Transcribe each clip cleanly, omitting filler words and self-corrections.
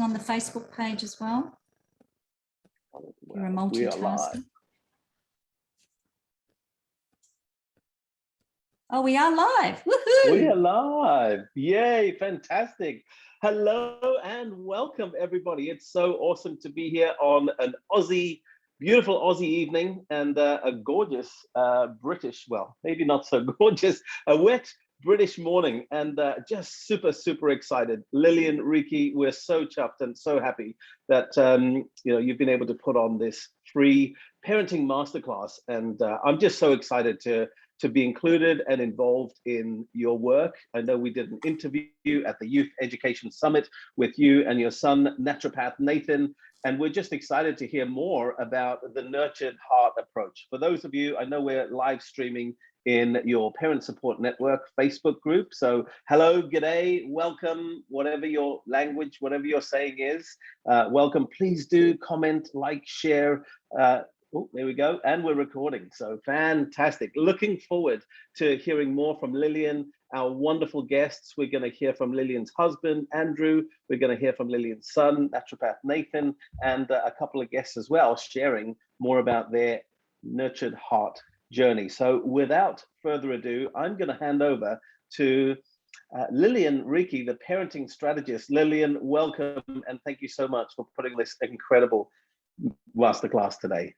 on the Facebook page as well? You're a multitasker. We are live. Oh, we are live. Woohoo! We are live. Yay, fantastic. Hello and welcome, everybody. It's so awesome to be here on an beautiful Aussie evening and a gorgeous British, well, maybe not so gorgeous, a wet British morning, and just super excited. Lillian, Riki, we're so chuffed and so happy that you've been able to put on this free parenting masterclass, and I'm just so excited to be included and involved in your work. I know we did an interview at the Youth Education Summit with you and your son, naturopath Nathan, and we're just excited to hear more about the Nurtured Heart approach. For those of you, I know we're live streaming in your Parent Support Network Facebook group. So hello, g'day, welcome, whatever your language, whatever your saying is, welcome. Please do comment, like, share. Oh, there we go. And we're recording. So fantastic. Looking forward to hearing more from Lillian, our wonderful guests. We're going to hear from Lillian's husband, Andrew. We're going to hear from Lillian's son, naturopath Nathan, and a couple of guests as well, sharing more about their Nurtured Heart journey. So without further ado, I'm going to hand over to Lillian Riki, the parenting strategist. Lillian, welcome, and thank you so much for putting this incredible masterclass today.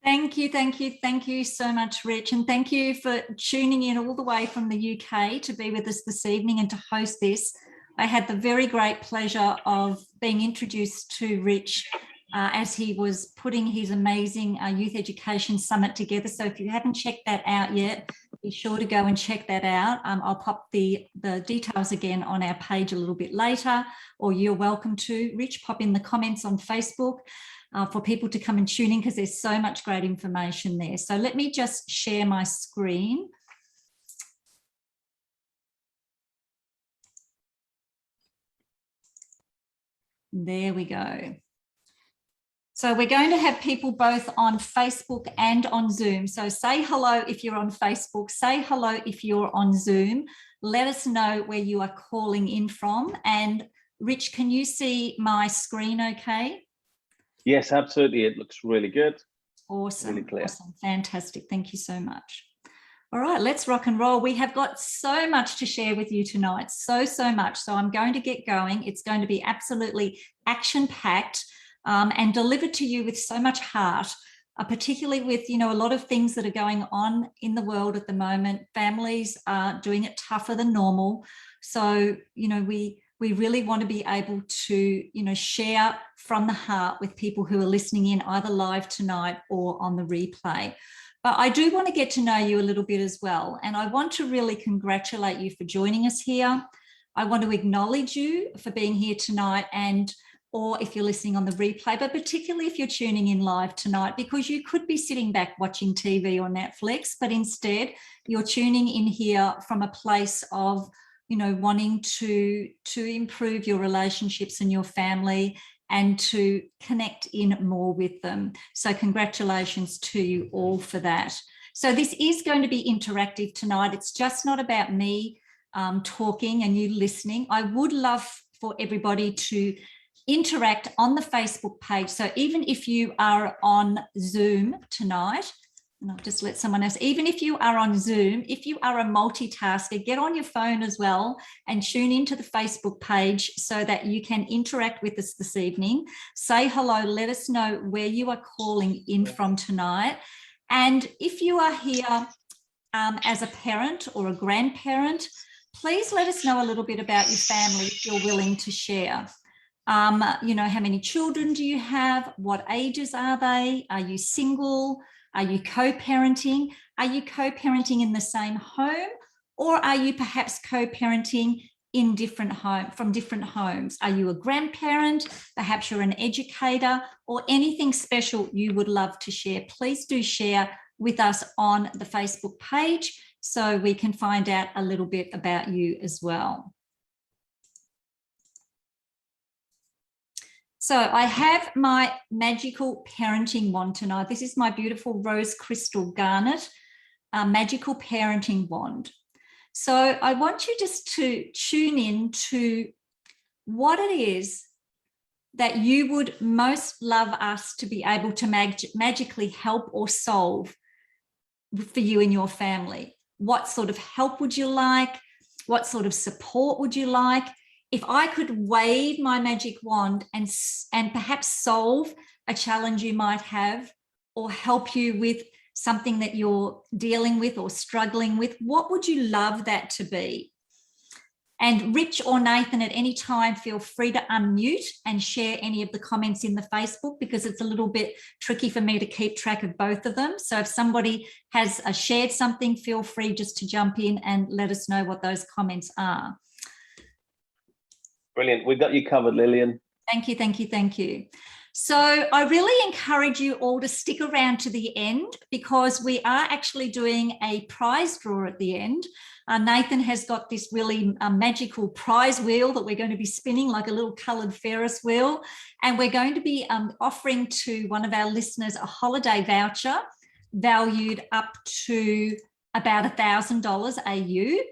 Thank you so much, Rich, and thank you for tuning in all the way from the UK to be with us this evening and to host this. I had the very great pleasure of being introduced to Rich as he was putting his amazing Youth Education Summit together. So if you haven't checked that out yet, be sure to go and check that out. I'll pop the details again on our page a little bit later, or you're welcome to, Rich, pop in the comments on Facebook for people to come and tune in, because there's so much great information there. So let me just share my screen. There we go. So we're going to have people both on Facebook and on Zoom. So say hello if you're on Facebook, say hello if you're on Zoom. Let us know where you are calling in from. And Rich, can you see my screen okay? Yes, absolutely. It looks really good. Awesome. Really clear. Awesome. Fantastic. Thank you so much. All right, let's rock and roll. We have got so much to share with you tonight. So much. So I'm going to get going. It's going to be absolutely action-packed and delivered to you with so much heart, particularly with, a lot of things that are going on in the world at the moment. Families are doing it tougher than normal. So, we really want to be able to, share from the heart with people who are listening in either live tonight or on the replay. But I do want to get to know you a little bit as well. And I want to really congratulate you for joining us here. I want to acknowledge you for being here tonight, or if you're listening on the replay, but particularly if you're tuning in live tonight, because you could be sitting back watching TV or Netflix, but instead you're tuning in here from a place of wanting to improve your relationships and your family and to connect in more with them. So congratulations to you all for that. So this is going to be interactive tonight. It's just not about me talking and you listening. I would love for everybody to interact on the Facebook page. So even if you are on Zoom tonight, and I'll just let someone else, even if you are on Zoom, if you are a multitasker, get on your phone as well and tune into the Facebook page so that you can interact with us this evening. Say hello, let us know where you are calling in from tonight. And if you are here as a parent or a grandparent, please let us know a little bit about your family if you're willing to share. How many children do you have? What ages are they? Are you single? Are you co-parenting? Are you co-parenting in the same home? Or are you perhaps co-parenting in from different homes? Are you a grandparent? Perhaps you're an educator, or anything special you would love to share. Please do share with us on the Facebook page so we can find out a little bit about you as well. So I have my magical parenting wand tonight. This is my beautiful rose crystal garnet magical parenting wand. So I want you just to tune in to what it is that you would most love us to be able to magically help or solve for you and your family? What sort of help would you like? What sort of support would you like? If I could wave my magic wand and perhaps solve a challenge you might have, or help you with something that you're dealing with or struggling with, what would you love that to be? And Rich or Nathan, at any time, feel free to unmute and share any of the comments in the Facebook, because it's a little bit tricky for me to keep track of both of them. So if somebody has shared something, feel free just to jump in and let us know what those comments are. Brilliant. We've got you covered, Lillian. Thank you, thank you, thank you. So I really encourage you all to stick around to the end, because we are actually doing a prize draw at the end. Nathan has got this really magical prize wheel that we're going to be spinning like a little coloured Ferris wheel. And we're going to be offering to one of our listeners a holiday voucher valued up to about $1,000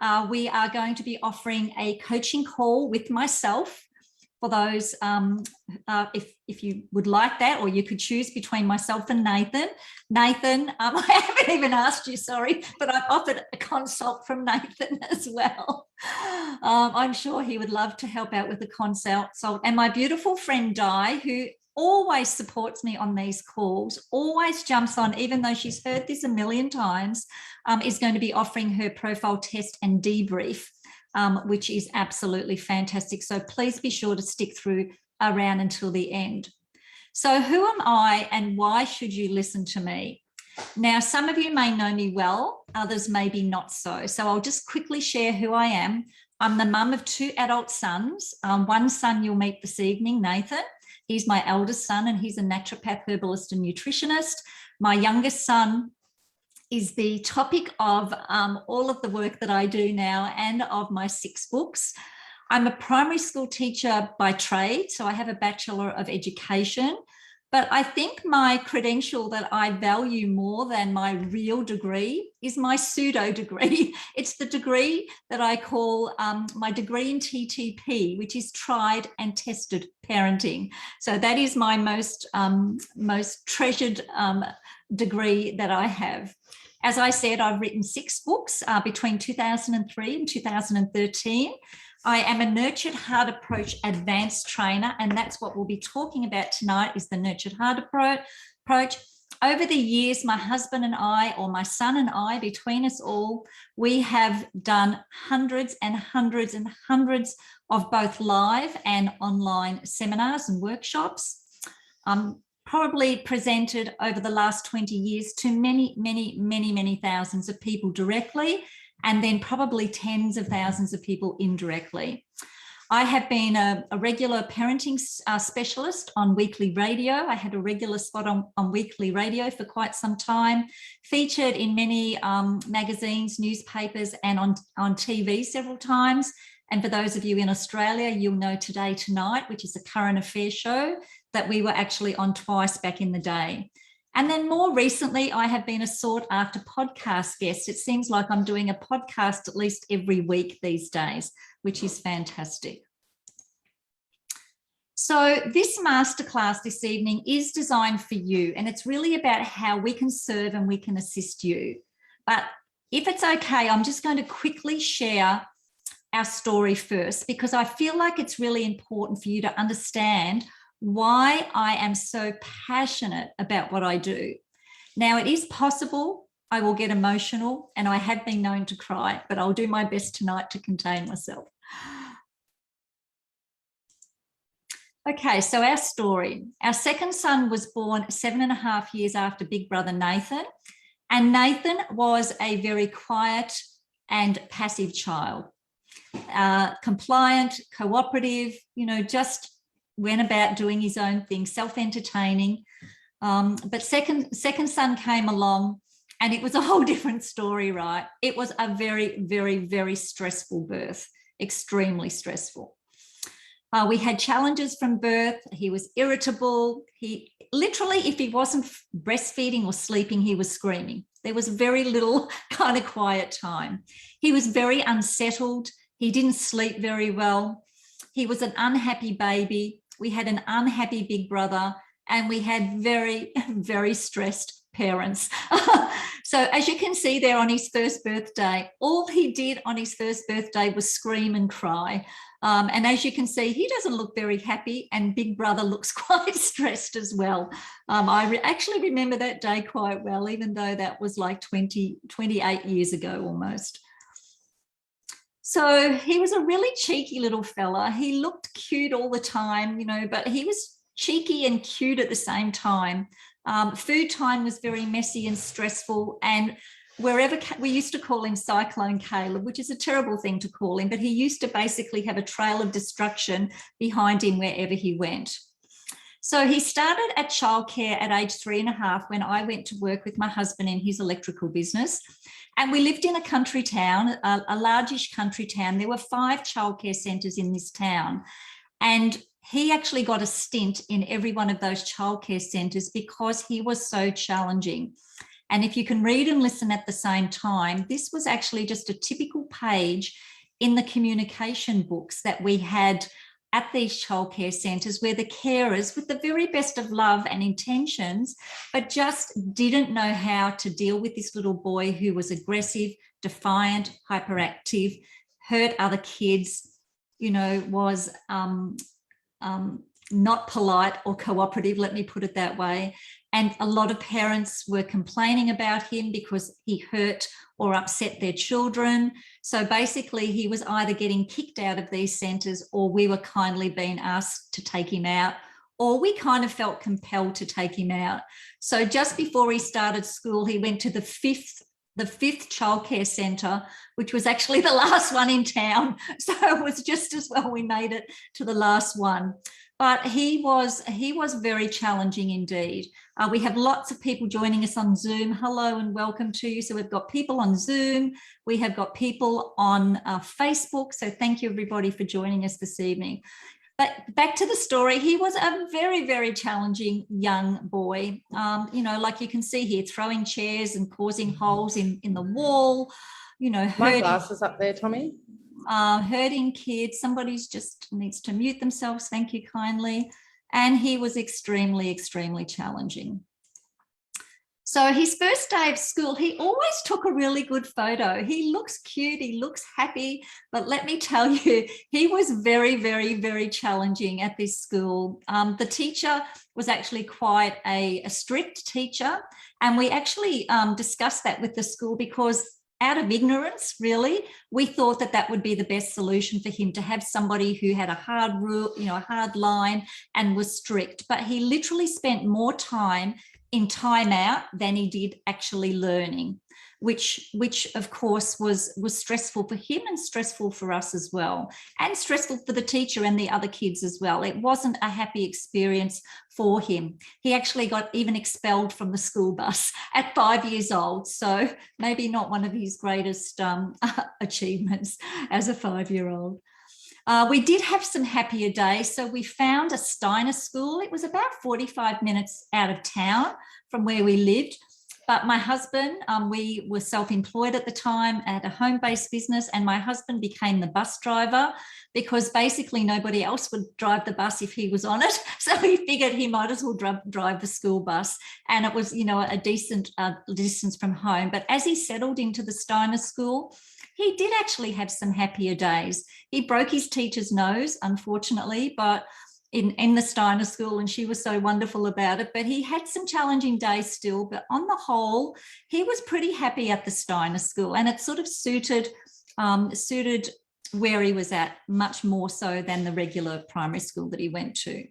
AU. We are going to be offering a coaching call with myself for those, if you would like that, or you could choose between myself and Nathan. Nathan, I haven't even asked you, sorry, but I've offered a consult from Nathan as well. I'm sure he would love to help out with the consult. And my beautiful friend Di, who always supports me on these calls, always jumps on, even though she's heard this a million times, is going to be offering her profile test and debrief, which is absolutely fantastic. So please be sure to stick through around until the end. So who am I and why should you listen to me? Now, some of you may know me well, others maybe not so. So I'll just quickly share who I am. I'm the mum of 2 adult sons. One son you'll meet this evening, Nathan. He's my eldest son, and he's a naturopath, herbalist and nutritionist. My youngest son is the topic of all of the work that I do now and of my 6 books. I'm a primary school teacher by trade, so I have a Bachelor of Education, but I think my credential that I value more than my real degree is my pseudo degree. It's the degree that I call my degree in TTP, which is tried and tested parenting. So that is my most treasured degree that I have. As I said, I've written 6 books between 2003 and 2013. I am a Nurtured Heart Approach advanced trainer, and that's what we'll be talking about tonight, is the Nurtured Heart Approach. Over the years, my husband and I, or my son and I, between us all, we have done hundreds and hundreds and hundreds of both live and online seminars and workshops. Probably presented over the last 20 years to many thousands of people directly, and then probably tens of thousands of people indirectly. I have been a regular parenting specialist on weekly radio. I had a regular spot on weekly radio for quite some time, featured in many magazines, newspapers, and on TV several times. And for those of you in Australia, you'll know Today Tonight, which is a current affairs show that we were actually on twice back in the day. And then more recently, I have been a sought after podcast guest. It seems like I'm doing a podcast at least every week these days, which is fantastic. So this masterclass this evening is designed for you, and it's really about how we can serve and we can assist you. But if it's okay, I'm just going to quickly share our story first, because I feel like it's really important for you to understand why I am so passionate about what I do. Now, it is possible I will get emotional, and I have been known to cry, but I'll do my best tonight to contain myself. Okay, so our story. Our second son was born 7.5 years after big brother Nathan, and Nathan was a very quiet and passive child. Compliant, cooperative, just went about doing his own thing, self-entertaining. But second son came along, and it was a whole different story, right? It was a very stressful birth, extremely stressful. We had challenges from birth. He was irritable. He literally, if he wasn't breastfeeding or sleeping, he was screaming. There was very little kind of quiet time. He was very unsettled. He didn't sleep very well. He was an unhappy baby. we had an unhappy big brother, and we had very, very stressed parents. So as you can see there on his first birthday, all he did on his first birthday was scream and cry. And as you can see, he doesn't look very happy, and big brother looks quite stressed as well. I actually remember that day quite well, even though that was like 28 years ago almost. So he was a really cheeky little fella. He looked cute all the time, but he was cheeky and cute at the same time. Food time was very messy and stressful, and wherever we used to call him Cyclone Caleb, which is a terrible thing to call him, but he used to basically have a trail of destruction behind him wherever he went. So he started at childcare at age 3.5 when I went to work with my husband in his electrical business. And we lived in a country town, a largish country town. There were 5 childcare centres in this town. And he actually got a stint in every one of those childcare centres because he was so challenging. And if you can read and listen at the same time, this was actually just a typical page in the communication books that we had at these childcare centres, where the carers, with the very best of love and intentions, but just didn't know how to deal with this little boy who was aggressive, defiant, hyperactive, hurt other kids, was not polite or cooperative, let me put it that way. And a lot of parents were complaining about him because he hurt or upset their children. So basically he was either getting kicked out of these centres, or we were kindly being asked to take him out, or we kind of felt compelled to take him out. So just before he started school, he went to the fifth childcare centre, which was actually the last one in town. So it was just as well we made it to the last one. But he was very challenging indeed. We have lots of people joining us on Zoom. Hello and welcome to you. So we've got people on Zoom. We have got people on Facebook. So thank you everybody for joining us this evening. But back to the story, he was a very, very challenging young boy. Like you can see here, throwing chairs and causing holes in the wall, My glasses up there, Tommy. Hurting kids. Somebody's just needs to mute themselves. Thank you kindly. And he was extremely, extremely challenging. So his first day of school, he always took a really good photo. He looks cute, he looks happy, but let me tell you, he was very, very, very challenging at this school. The teacher was actually quite a strict teacher, and we actually discussed that with the school because out of ignorance, really, we thought that would be the best solution for him, to have somebody who had a hard rule, a hard line and was strict. But he literally spent more time in timeout than he did actually learning, which of course was stressful for him and stressful for us as well, and stressful for the teacher and the other kids as well. It wasn't a happy experience for him. He actually got even expelled from the school bus at 5 years old. So maybe not one of his greatest achievements as a 5-year-old. We did have some happier days. So we found a Steiner school. It was about 45 minutes out of town from where we lived. But my husband, we were self-employed at the time, at a home-based business, and my husband became the bus driver because basically nobody else would drive the bus if he was on it. So he figured he might as well drive the school bus. And it was, a decent distance from home. But as he settled into the Steiner school, he did actually have some happier days. He broke his teacher's nose, unfortunately, but in the Steiner school, and she was so wonderful about it. But he had some challenging days still, but on the whole, he was pretty happy at the Steiner school, and it sort of suited where he was at much more so than the regular primary school that he went to.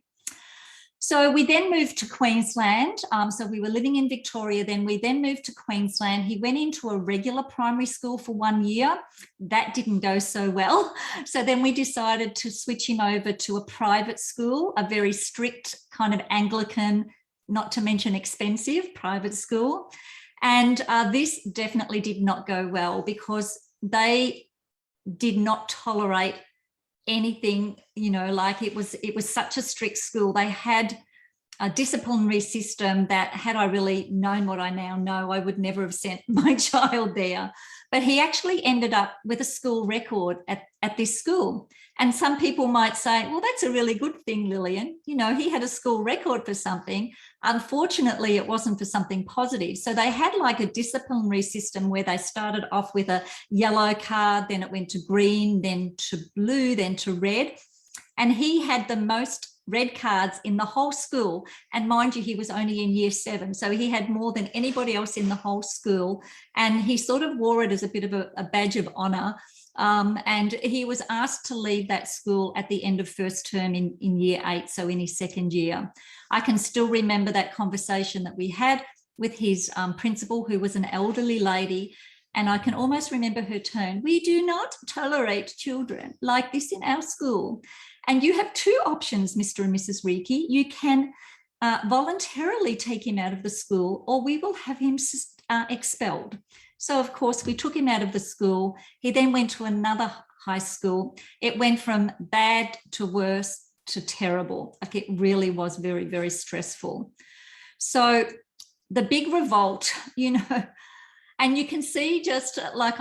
So we then moved to Queensland. So we were living in Victoria then. We then moved to Queensland. He went into a regular primary school for 1 year. That didn't go so well. So then we decided to switch him over to a private school, a very strict kind of Anglican, not to mention expensive private school. And this definitely did not go well because they did not tolerate anything, like it was such a strict school. They had a disciplinary system that, had I really known what I now know, I would never have sent my child there. But he actually ended up with a school record at this school. And some people might say, well, that's a really good thing, Lillian. You know, he had a school record for something. Unfortunately, it wasn't for something positive. So they had like a disciplinary system where they started off with a yellow card, then it went to green, then to blue, then to red. And he had the most red cards in the whole school. And mind you, he was only in year 7. So he had more than anybody else in the whole school. And he sort of wore it as a bit of a badge of honor. And he was asked to leave that school at the end of first term in year 8, so in his second year. I can still remember that conversation that we had with his principal, who was an elderly lady. And I can almost remember her tone. We do not tolerate children like this in our school. And you have 2 options, Mr. and Mrs. Reiki. You can voluntarily take him out of the school, or we will have him expelled. So, of course, we took him out of the school. He then went to another high school. It went from bad to worse to terrible. Like, it really was very, very stressful. So the big revolt, you know, and you can see just like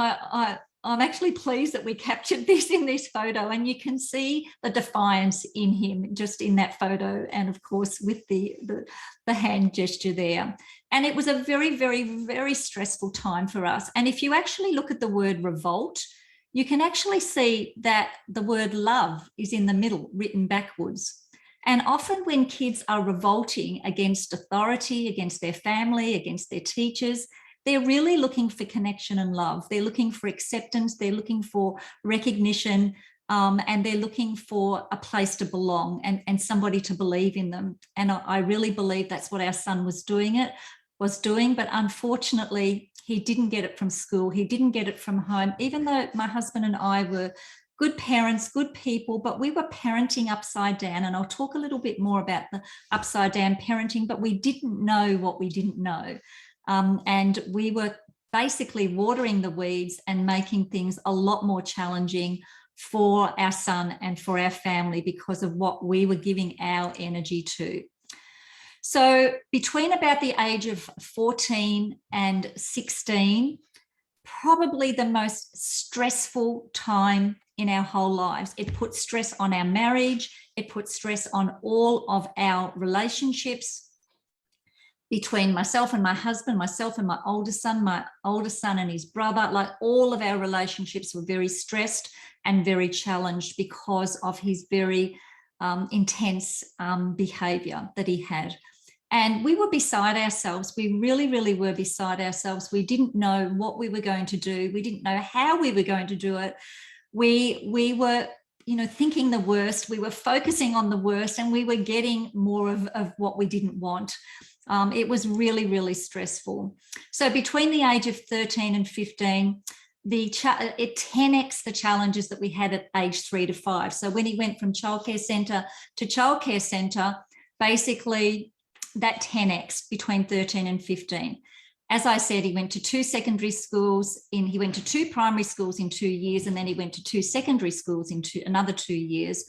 I'm actually pleased that we captured this in this photo, and you can see the defiance in him just in that photo, and of course with the hand gesture there. And it was a very, very, very stressful time for us. And if you actually look at the word revolt, you can actually see that the word love is in the middle, written backwards. And often when kids are revolting against authority, against their family, against their teachers, they're really looking for connection and love. They're looking for acceptance. They're looking for recognition, and they're looking for a place to belong and somebody to believe in them. And I really believe that's what our son was doing. But unfortunately, he didn't get it from school. He didn't get it from home, even though my husband and I were good parents, good people, but we were parenting upside down. And I'll talk a little bit more about the upside down parenting, but we didn't know what we didn't know. And we were basically watering the weeds and making things a lot more challenging for our son and for our family because of what we were giving our energy to. So between about the age of 14 and 16, probably the most stressful time in our whole lives. It put stress on our marriage. It put stress on all of our relationships between myself and my husband, myself and my older son and his brother. Like, all of our relationships were very stressed and very challenged because of his very intense behavior that he had. And we were beside ourselves. We really, really were beside ourselves. We didn't know what we were going to do. We didn't know how we were going to do it. We were, you know, thinking the worst. We were focusing on the worst, and we were getting more of what we didn't want. It was really, really stressful. So between the age of 13 and 15, it 10x the challenges that we had at age 3 to 5. So when he went from childcare centre to childcare centre, basically that 10x between 13 and 15. As I said, he went to 2 secondary schools. He went to 2 primary schools in 2 years, and then he went to 2 secondary schools in another 2 years.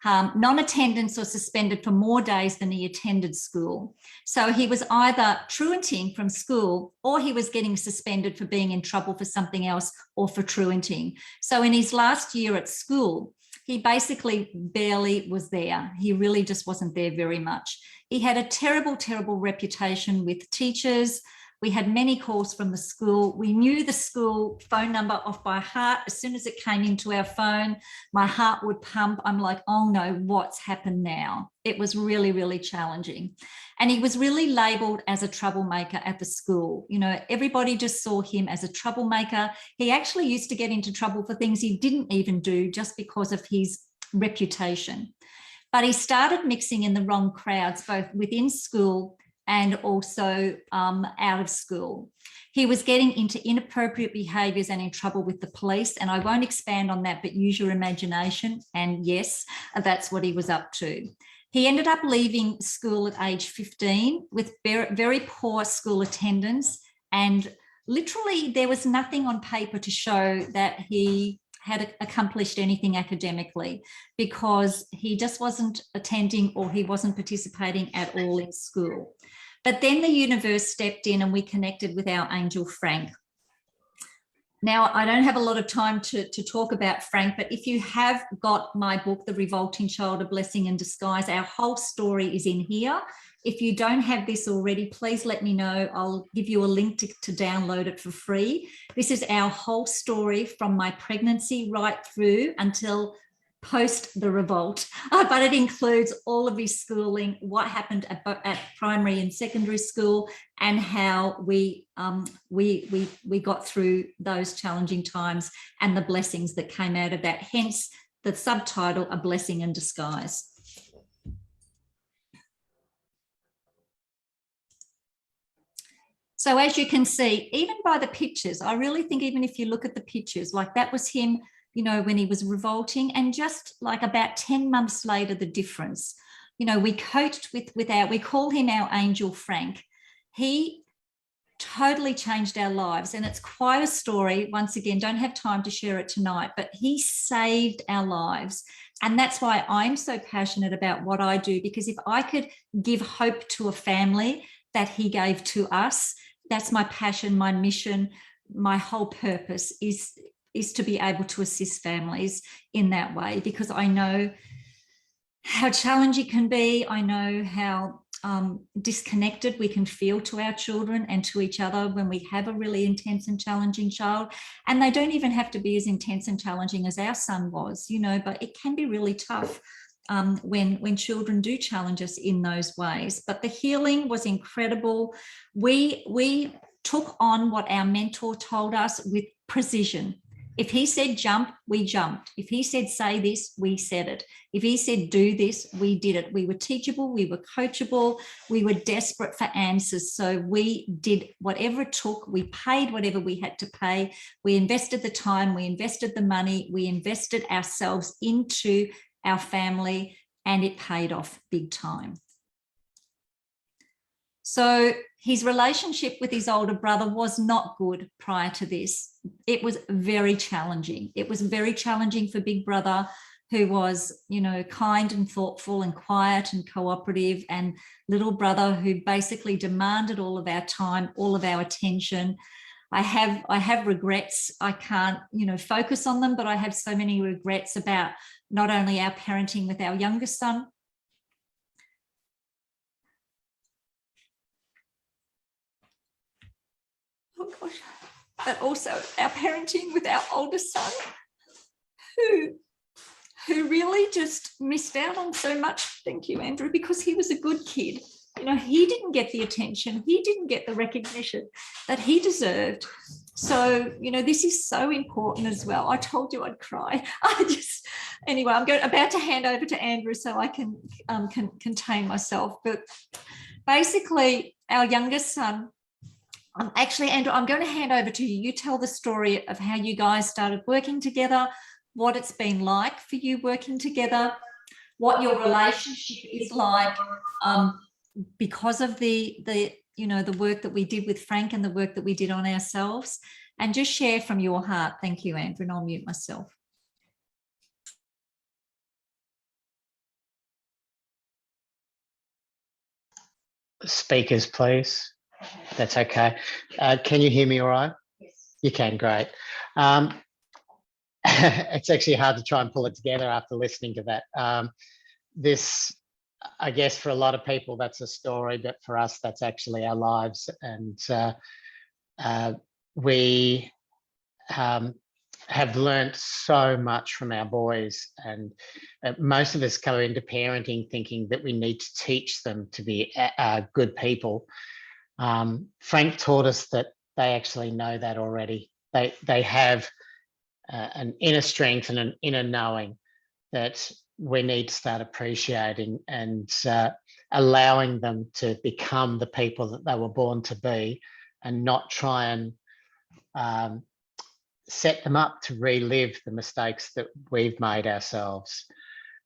Non-attendance or suspended for more days than he attended school. So he was either truanting from school, or he was getting suspended for being in trouble for something else, or for truanting. So in his last year at school, he basically barely was there. He really just wasn't there very much. He had a terrible, terrible reputation with teachers. We had many calls from the school. We knew the school phone number off by heart. As soon as it came into our phone, my heart would pump. I'm like, oh no, what's happened now? It was really, really challenging. And he was really labeled as a troublemaker at the school. You know, everybody just saw him as a troublemaker. He actually used to get into trouble for things he didn't even do just because of his reputation. But he started mixing in the wrong crowds, both within school and also out of school. He was getting into inappropriate behaviours and in trouble with the police. And I won't expand on that, but use your imagination. And yes, that's what he was up to. He ended up leaving school at age 15 with very, very poor school attendance. And literally there was nothing on paper to show that he had accomplished anything academically, because he just wasn't attending or he wasn't participating at all in school. But then the universe stepped in and we connected with our angel Frank. Now, I don't have a lot of time to talk about Frank, but if you have got my book, The Revolting Child, A Blessing in Disguise, our whole story is in here. If you don't have this already, please let me know. I'll give you a link to download it for free. This is our whole story from my pregnancy right through until post the revolt, but it includes all of his schooling, what happened at primary and secondary school, and how we got through those challenging times and the blessings that came out of that. Hence the subtitle, A Blessing in Disguise. So as you can see, even by the pictures, I really think even if you look at the pictures, like that was him, you know, when he was revolting, and just like about 10 months later, the difference. You know, we coached we call him our angel Frank. He totally changed our lives, and it's quite a story. Once again, don't have time to share it tonight, but he saved our lives. And that's why I'm so passionate about what I do, because if I could give hope to a family that he gave to us, that's my passion, my mission, my whole purpose is to be able to assist families in that way, because I know how challenging it can be. I know how disconnected we can feel to our children and to each other when we have a really intense and challenging child. And they don't even have to be as intense and challenging as our son was, you know, but it can be really tough when children do challenge us in those ways. But the healing was incredible. We took on what our mentor told us with precision. If he said jump, we jumped. If he said say this, we said it. If he said do this, we did it. We were teachable, we were coachable, we were desperate for answers. So we did whatever it took. We paid whatever we had to pay. We invested the time, we invested the money, we invested ourselves into our family, and it paid off big time. So his relationship with his older brother was not good prior to this. It was very challenging. It was very challenging for Big Brother, who was, you know, kind and thoughtful and quiet and cooperative, and little brother, who basically demanded all of our time, all of our attention. I have regrets. I can't, you know, focus on them, but I have so many regrets about not only our parenting with our youngest son, oh gosh, but also our parenting with our oldest son, who really just missed out on so much. Thank you, Andrew, because he was a good kid. You know, he didn't get the attention, he didn't get the recognition that he deserved. So, you know, this is so important as well. I told you I'd cry. Anyway, I'm about to hand over to Andrew so I can contain myself. But basically, our youngest son, actually, Andrew, I'm going to hand over to you. You tell the story of how you guys started working together, what it's been like for you working together, what your relationship is like, because of the you know, the work that we did with Frank and the work that we did on ourselves, and just share from your heart. Thank you, Andrew, and I'll mute myself. Speakers, please. That's okay. Can you hear me all right? Yes. You can, great. It's actually hard to try and pull it together after listening to that. This, I guess for a lot of people, that's a story, but for us, that's actually our lives. And we have learnt so much from our boys. And most of us go into parenting thinking that we need to teach them to be good people. Frank taught us that they actually know that already. They have an inner strength and an inner knowing that we need to start appreciating and allowing them to become the people that they were born to be, and not try and set them up to relive the mistakes that we've made ourselves.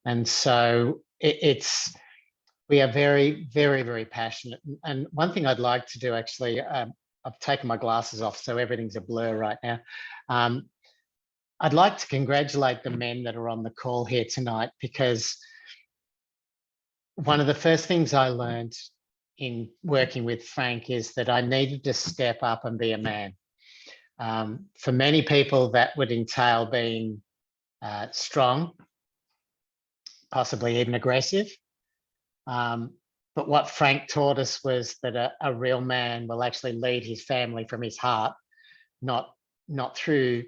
And so we are very, very, very passionate. And one thing I'd like to do, actually, I've taken my glasses off, so everything's a blur right now. I'd like to congratulate the men that are on the call here tonight, because one of the first things I learned in working with Frank is that I needed to step up and be a man. For many people, that would entail being strong, possibly even aggressive. But what Frank taught us was that a real man will actually lead his family from his heart, not through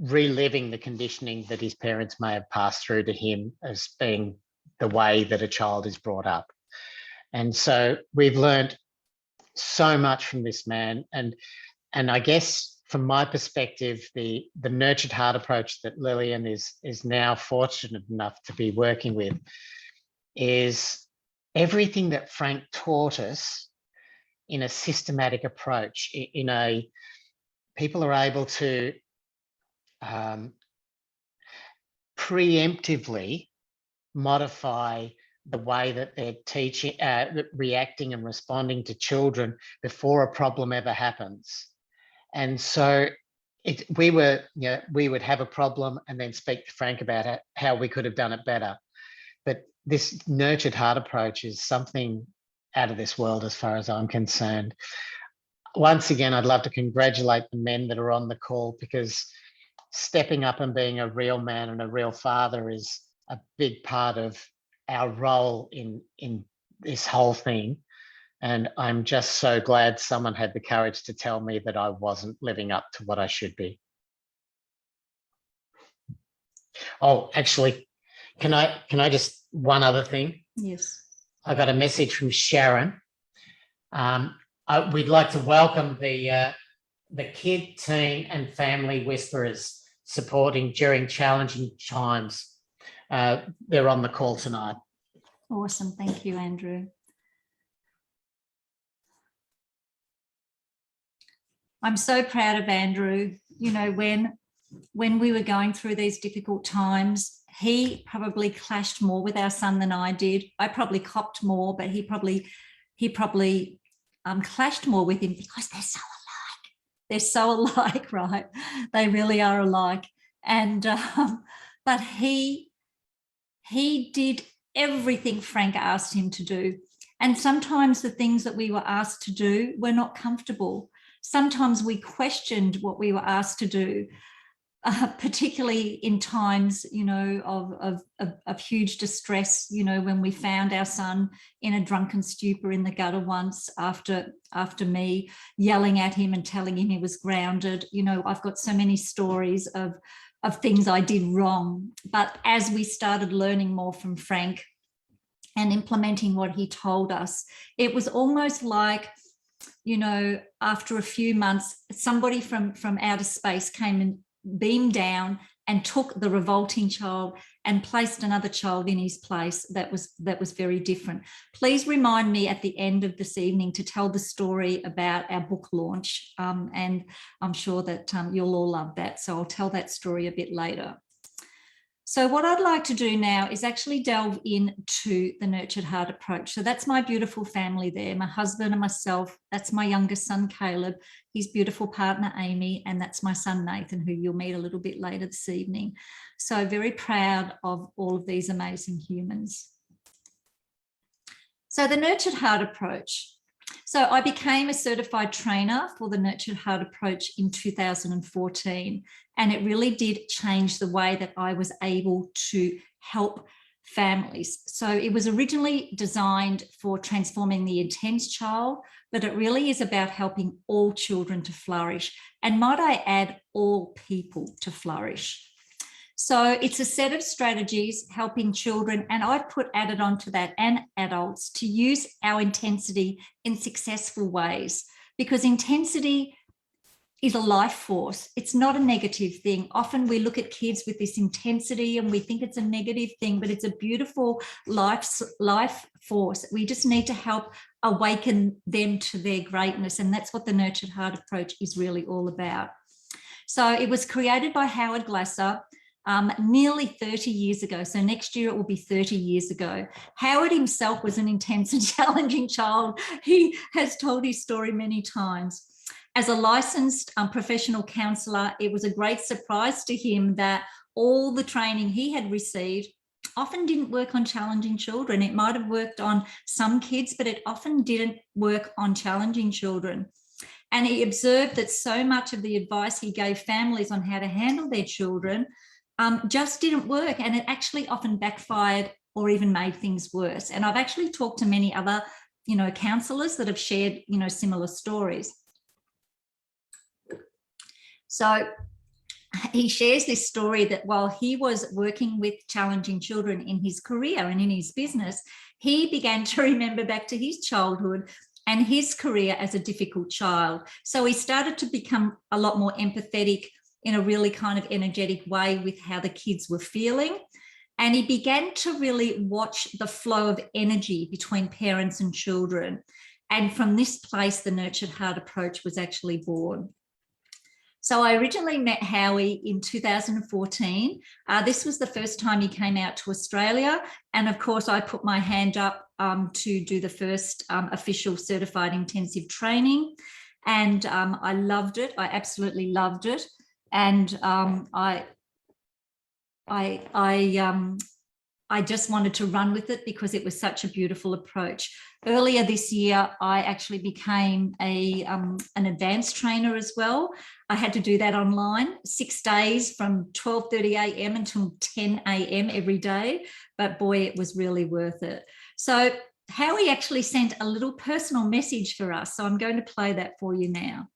reliving the conditioning that his parents may have passed through to him as being the way that a child is brought up. And so we've learned so much from this man. And I guess from my perspective, the nurtured heart approach that Lillian is now fortunate enough to be working with is everything that Frank taught us in a systematic approach. People are able to preemptively modify the way that they're teaching, reacting and responding to children before a problem ever happens. And so we would have a problem and then speak to Frank about how we could have done it better. But this nurtured heart approach is something out of this world as far as I'm concerned. Once again, I'd love to congratulate the men that are on the call, because stepping up and being a real man and a real father is a big part of our role in this whole thing. And I'm just so glad someone had the courage to tell me that I wasn't living up to what I should be. Oh, actually, can I just, one other thing? Yes. I got a message from Sharon. We'd like to welcome the kid, teen and family whisperers supporting during challenging times. They're on the call tonight. Awesome. Thank you, Andrew. I'm so proud of Andrew. You know, when we were going through these difficult times, he probably clashed more with our son than I did. I probably copped more, but he probably clashed more with him, because they're so alike. They're so alike, right? They really are alike. And but he did everything Frank asked him to do. And sometimes the things that we were asked to do were not comfortable. Sometimes we questioned what we were asked to do, particularly in times, you know, of huge distress. You know, when we found our son in a drunken stupor in the gutter once after me yelling at him and telling him he was grounded. You know, I've got so many stories of things I did wrong. But as we started learning more from Frank and implementing what he told us, it was almost like, you know, after a few months, somebody from outer space came and beamed down and took the revolting child and placed another child in his place that was very different. Please remind me at the end of this evening to tell the story about our book launch, and I'm sure that you'll all love that. So I'll tell that story a bit later. So what I'd like to do now is actually delve into the nurtured heart approach. So that's my beautiful family there, my husband and myself. That's my youngest son, Caleb, his beautiful partner, Amy, and that's my son, Nathan, who you'll meet a little bit later this evening. So very proud of all of these amazing humans. So the nurtured heart approach. So I became a certified trainer for the nurtured heart approach in 2014, and it really did change the way that I was able to help families. So it was originally designed for transforming the intense child, but it really is about helping all children to flourish, and might I add, all people to flourish. So it's a set of strategies helping children, and I've added on to that, and adults, to use our intensity in successful ways, because intensity is a life force. It's not a negative thing. Often we look at kids with this intensity and we think it's a negative thing, but it's a beautiful life force. We just need to help awaken them to their greatness, and that's what the nurtured heart approach is really all about. So it was created by Howard Glasser nearly 30 years ago. So next year it will be 30 years ago. Howard himself was an intense and challenging child. He has told his story many times. As a licensed professional counsellor, it was a great surprise to him that all the training he had received often didn't work on challenging children. It might have worked on some kids, but it often didn't work on challenging children. And he observed that so much of the advice he gave families on how to handle their children just didn't work. And it actually often backfired or even made things worse. And I've actually talked to many other, counsellors that have shared, similar stories. So he shares this story that while he was working with challenging children in his career and in his business, he began to remember back to his childhood and his career as a difficult child. So he started to become a lot more empathetic in a really kind of energetic way with how the kids were feeling. And he began to really watch the flow of energy between parents and children. And from this place, the Nurtured Heart approach was actually born. So I originally met Howie in 2014. This was the first time he came out to Australia. And of course, I put my hand up to do the first official certified intensive training. And I loved it. I absolutely loved it. And I just wanted to run with it because it was such a beautiful approach. Earlier this year, I actually became an advanced trainer as well. I had to do that online, 6 days from 12:30 a.m. until 10 a.m. every day. But boy, it was really worth it. So Howie actually sent a little personal message for us. So I'm going to play that for you now.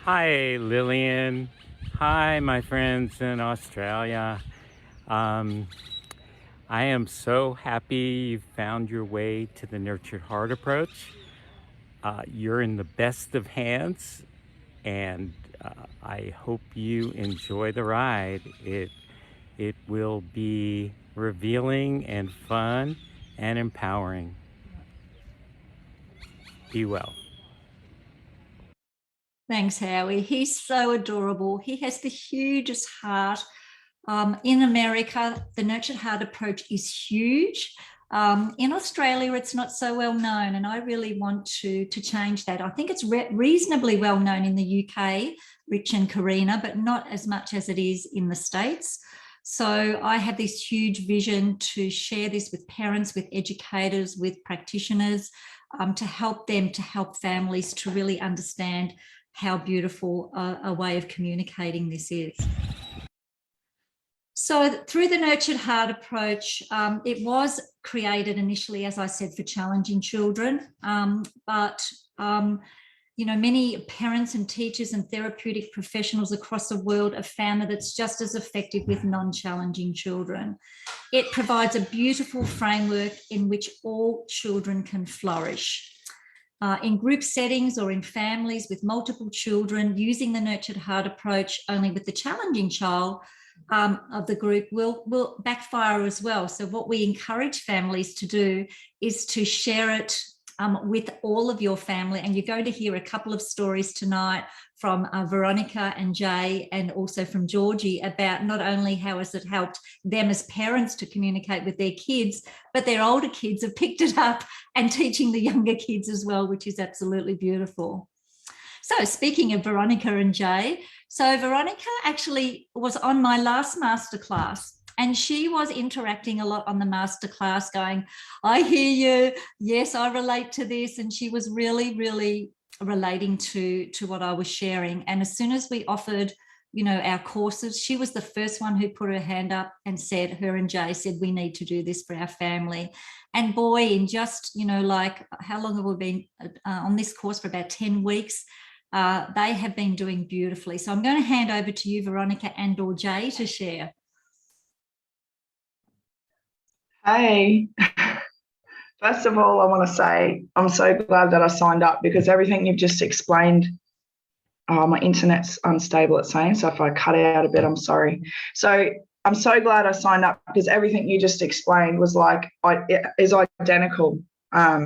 Hi, Lillian. Hi, my friends in Australia. I am so happy you found your way to the Nurtured Heart approach. You're in the best of hands, and I hope you enjoy the ride. It will be revealing and fun and empowering. Be well. Thanks, Howie. He's so adorable. He has the hugest heart. In America, the Nurtured Heart approach is huge. In Australia, it's not so well known, and I really want to change that. I think it's reasonably well known in the UK, Rich and Karina, but not as much as it is in the States. So I have this huge vision to share this with parents, with educators, with practitioners, to help them, to help families to really understand how beautiful a way of communicating this is. So through the Nurtured Heart approach, it was created initially, as I said, for challenging children, but many parents and teachers and therapeutic professionals across the world have found that it's just as effective with non-challenging children. It provides a beautiful framework in which all children can flourish. In group settings or in families with multiple children, using the Nurtured Heart approach only with the challenging child of the group will backfire as well. So what we encourage families to do is to share it with all of your family. And you're going to hear a couple of stories tonight from Veronica and Jay, and also from Georgie, about not only how has it helped them as parents to communicate with their kids, but their older kids have picked it up and teaching the younger kids as well, which is absolutely beautiful. So speaking of Veronica and Jay, so Veronica actually was on my last masterclass, and she was interacting a lot on the masterclass going, I hear you, yes, I relate to this. And she was really, really relating to what I was sharing. And as soon as we offered, our courses, she was the first one who put her hand up and said, her and Jay said, we need to do this for our family. And boy, in just, like, how long have we been on this course? For about 10 weeks. They have been doing beautifully. So I'm going to hand over to you, Veronica and or Jay, to share. Hey, first of all, I want to say I'm so glad that I signed up, because everything you've just explained, my internet's unstable, it's saying, so if I cut out a bit, I'm sorry. So I'm so glad I signed up, because everything you just explained was like, is identical.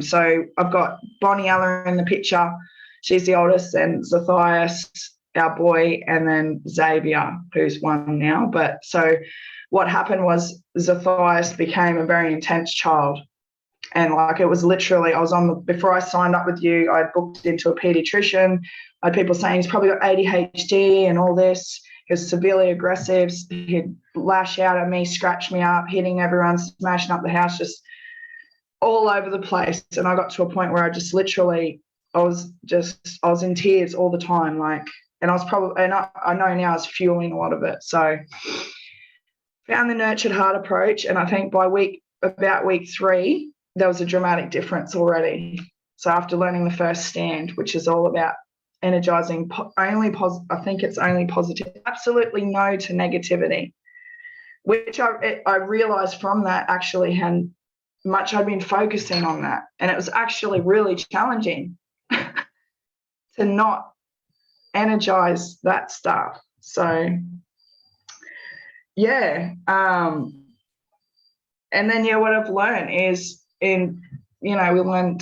So I've got Bonnie Ella in the picture. She's the oldest, and Zethias, our boy, and then Xavier, who's 1 now. But so what happened was Zethias became a very intense child. And like, it was literally, before I signed up with you, I booked into a pediatrician. I had people saying he's probably got ADHD and all this. He was severely aggressive. He'd lash out at me, scratch me up, hitting everyone, smashing up the house, just all over the place. And I got to a point where I just literally, I was in tears all the time. Like, and I was probably, and I know now I was fueling a lot of it. So found the Nurtured Heart approach. And I think by about week 3, there was a dramatic difference already. So after learning the first stand, which is all about energizing, I think it's only positive, absolutely no to negativity, which I realized from that actually how much I'd been focusing on that. And it was actually really challenging to not energize that stuff. So, yeah. And then, what I've learned is we learn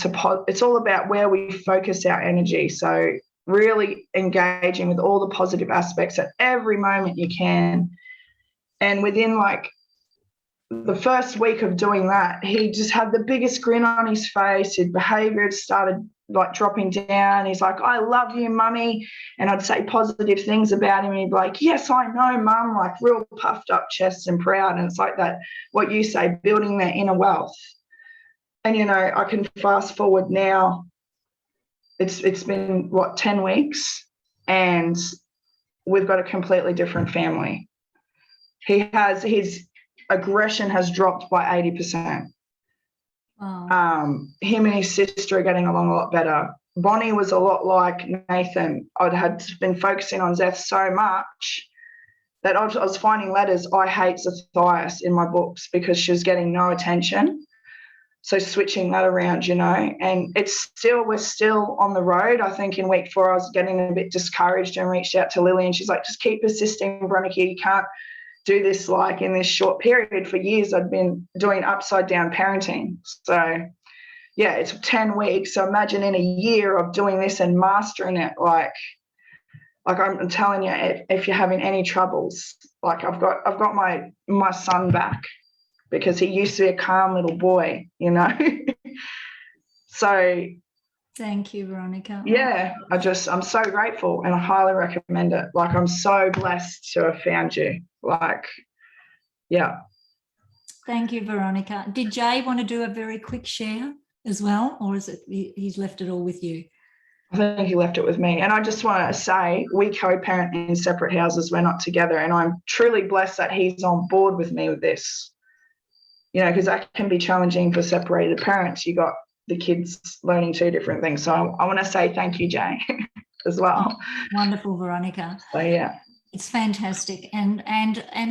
it's all about where we focus our energy. So really engaging with all the positive aspects at every moment you can. And within like the first week of doing that, he just had the biggest grin on his face. His behavior had started like dropping down. He's like, I love you, mummy. And I'd say positive things about him. And he'd be like, yes, I know, mum, like real puffed up chests and proud. And it's like that, what you say, building their inner wealth. And, I can fast forward now. It's been 10 weeks, and we've got a completely different family. His aggression has dropped by 80%. Wow. Him and his sister are getting along a lot better. Bonnie was a lot like Nathan. Had been focusing on Zeth so much that I was finding letters, I hate Zethias, in my books because she was getting no attention. So switching that around, and we're still on the road. I think in week 4, I was getting a bit discouraged and reached out to Lily, and she's like, just keep persisting, Veronica. You can't do this like in this short period. For years, I'd been doing upside down parenting. So yeah, it's 10 weeks. So imagine in a year of doing this and mastering it, like I'm telling you, if you're having any troubles, like I've got my son back, because he used to be a calm little boy, So thank you, Veronica. Yeah, I'm so grateful, and I highly recommend it. Like, I'm so blessed to have found you. Like, yeah. Thank you, Veronica. Did Jay want to do a very quick share as well, or is it he's left it all with you? I think he left it with me. And I just want to say, we co-parent in separate houses. We're not together. And I'm truly blessed that he's on board with me with this. Because that can be challenging for separated parents. You got the kids learning 2 different things. So I want to say thank you, Jay, as well. Oh, wonderful, Veronica. So yeah. It's fantastic. And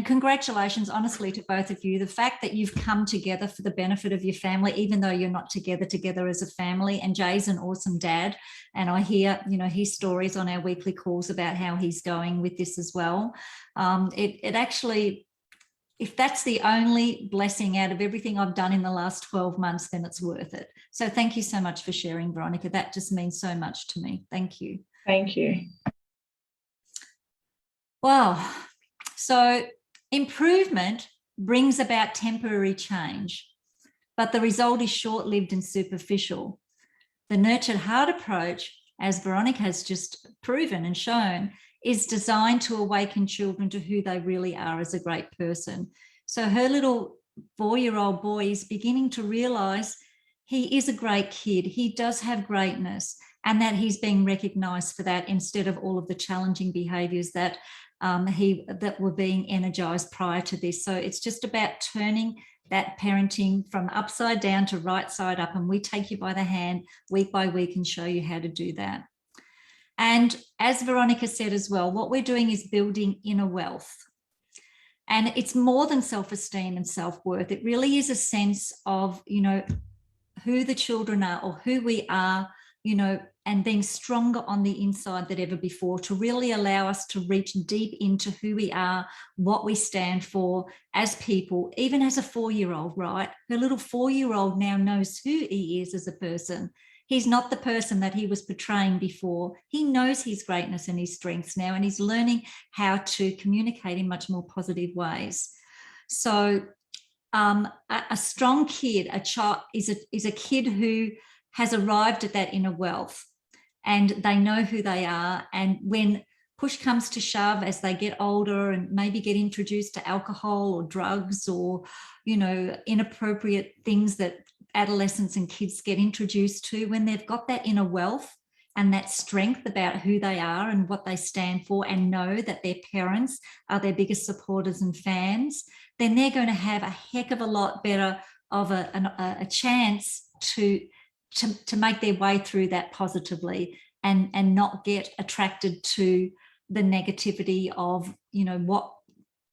congratulations, honestly, to both of you. The fact that you've come together for the benefit of your family, even though you're not together as a family. And Jay's an awesome dad. And I hear, his stories on our weekly calls about how he's going with this as well. It actually, if that's the only blessing out of everything I've done in the last 12 months, then it's worth it. So thank you so much for sharing, Veronica. That just means so much to me. Thank you. Thank you. Wow. So improvement brings about temporary change, but the result is short-lived and superficial. The Nurtured Heart approach, as Veronica has just proven and shown, is designed to awaken children to who they really are as a great person. So her little 4-year-old boy is beginning to realise he is a great kid. He does have greatness, and that he's being recognised for that instead of all of the challenging behaviours that were being energised prior to this. So it's just about turning that parenting from upside down to right side up, and we take you by the hand week by week and show you how to do that. And as Veronica said as well, what we're doing is building inner wealth. And it's more than self-esteem and self-worth. It really is a sense of, who the children are or who we are, and being stronger on the inside than ever before, to really allow us to reach deep into who we are, what we stand for as people, even as a 4-year-old, right? Her little 4-year-old now knows who he is as a person. He's not the person that he was portraying before. He knows his greatness and his strengths now, and he's learning how to communicate in much more positive ways. So A strong kid, a child, is a kid who has arrived at that inner wealth, and they know who they are. And when push comes to shove, as they get older and maybe get introduced to alcohol or drugs or, inappropriate things that adolescents and kids get introduced to, when they've got that inner wealth and that strength about who they are and what they stand for, and know that their parents are their biggest supporters and fans, then they're going to have a heck of a lot better of a chance to make their way through that positively, and not get attracted to the negativity of, what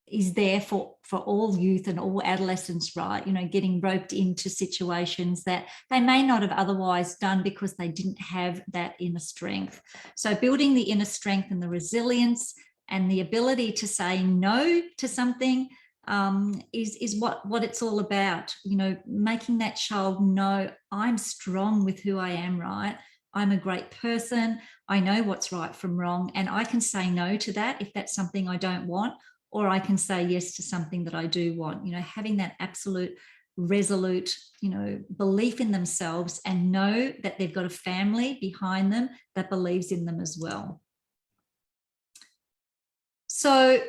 is there for all youth and all adolescents, right? Getting roped into situations that they may not have otherwise done because they didn't have that inner strength. So building the inner strength and the resilience and the ability to say no to something is what it's all about. Making that child know, I'm strong with who I am, right? I'm a great person. I know what's right from wrong, and I can say no to that if that's something I don't want, or I can say yes to something that I do want. Having that absolute, resolute, belief in themselves, and know that they've got a family behind them that believes in them as well. So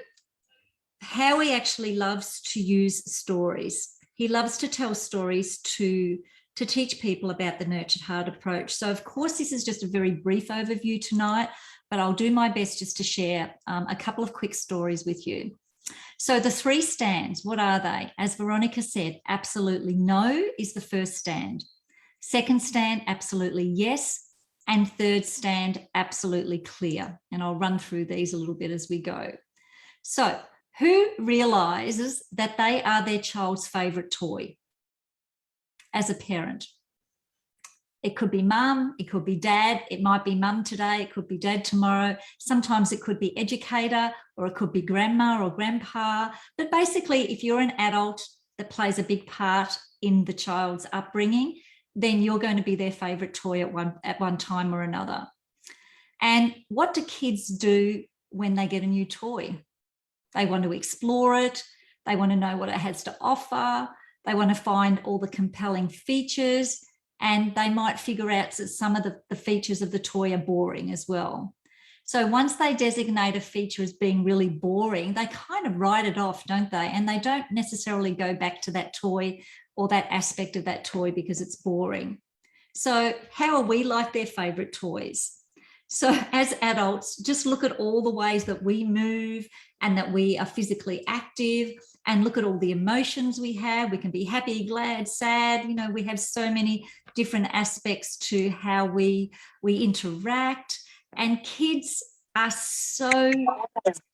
Howie actually loves to use stories. He loves to tell stories to teach people about the Nurtured Heart approach. So of course, this is just a very brief overview tonight, but I'll do my best just to share a couple of quick stories with you. So the 3 stands, what are they? As Veronica said, absolutely no is the first stand. Second stand, absolutely yes. And third stand, absolutely clear. And I'll run through these a little bit as we go. So who realizes that they are their child's favorite toy as a parent? It could be mum, it could be dad, it might be mum today, it could be dad tomorrow. Sometimes it could be educator, or it could be grandma or grandpa. But basically, if you're an adult that plays a big part in the child's upbringing, then you're going to be their favorite toy at one time or another. And what do kids do when they get a new toy? They want to explore it. They want to know what it has to offer. They want to find all the compelling features, and they might figure out that some of the features of the toy are boring as well. So once they designate a feature as being really boring, they kind of write it off, don't they? And they don't necessarily go back to that toy or that aspect of that toy because it's boring. So how are we like their favorite toys? So as adults, just look at all the ways that we move and that we are physically active, and look at all the emotions we have. We can be happy, glad, sad. We have so many different aspects to how we interact. And kids are so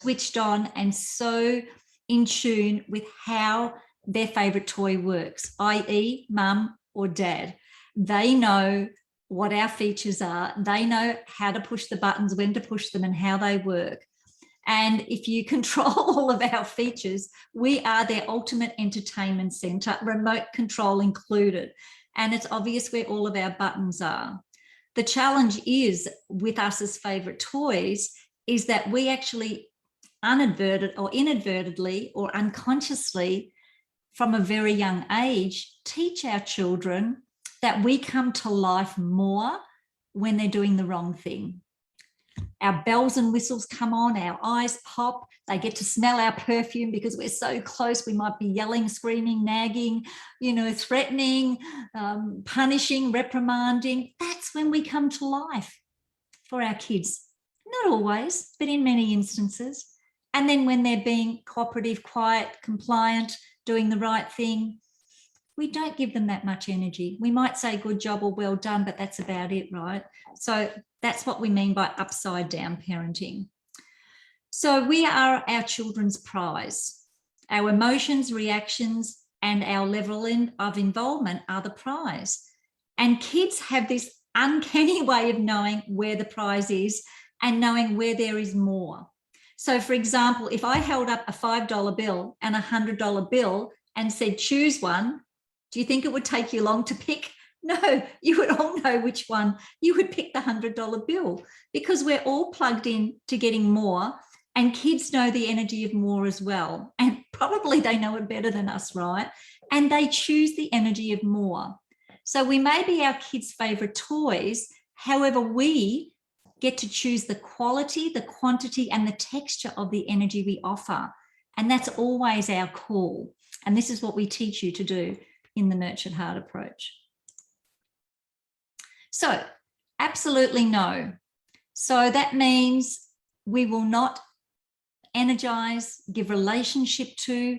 switched on and so in tune with how their favorite toy works, i.e. mum or dad. They know what our features are. They know how to push the buttons, when to push them, and how they work. And if you control all of our features, we are their ultimate entertainment center, remote control included. And it's obvious where all of our buttons are. The challenge is with us as favorite toys is that we actually inadvertently or unconsciously from a very young age teach our children that we come to life more when they're doing the wrong thing. Our bells and whistles come on, our eyes pop, they get to smell our perfume because we're so close. We might be yelling, screaming, nagging, threatening, punishing, reprimanding. That's when we come to life for our kids. Not always, but in many instances. And then when they're being cooperative, quiet, compliant, doing the right thing, we don't give them that much energy. We might say good job or well done, but that's about it, right? So that's what we mean by upside down parenting. So we are our children's prize. Our emotions, reactions, and our level of involvement are the prize. And kids have this uncanny way of knowing where the prize is and knowing where there is more. So for example, if I held up a $5 bill and a $100 bill and said, choose one, do you think it would take you long to pick? No, you would all know which one. You would pick the $100 bill because we're all plugged in to getting more, And kids know the energy of more as well. And probably they know it better than us, right? And they choose the energy of more. So we may be our kids' favorite toys. However, we get to choose the quality, the quantity, and the texture of the energy we offer. And that's always our call. And this is what we teach you to do in the Nurtured Heart approach. So, absolutely no. So that means we will not energize, give relationship to,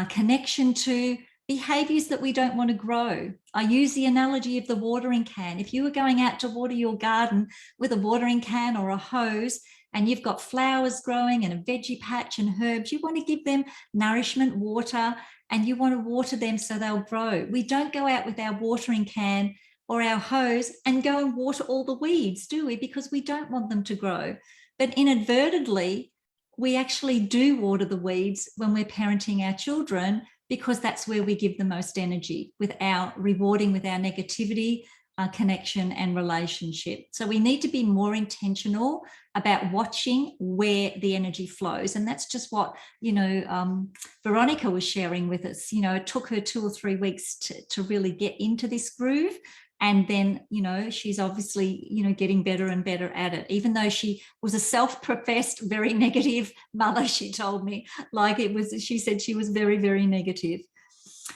connection to, behaviors that we don't want to grow. I use the analogy of the watering can. If you were going out to water your garden with a watering can or a hose, and you've got flowers growing and a veggie patch and herbs, you want to give them nourishment, water, and you want to water them so they'll grow. We don't go out with our watering can or our hose and go and water all the weeds, do we? Because we don't want them to grow. But inadvertently, we actually do water the weeds when we're parenting our children, because that's where we give the most energy, with our rewarding with our negativity, connection and relationship. So we need to be more intentional about watching where the energy flows. And that's just what, Veronica was sharing with us. It took her 2 or 3 weeks to really get into this groove. And then, she's obviously, getting better and better at it, even though she was a self-professed, very negative mother, she told me. She said she was very, very negative.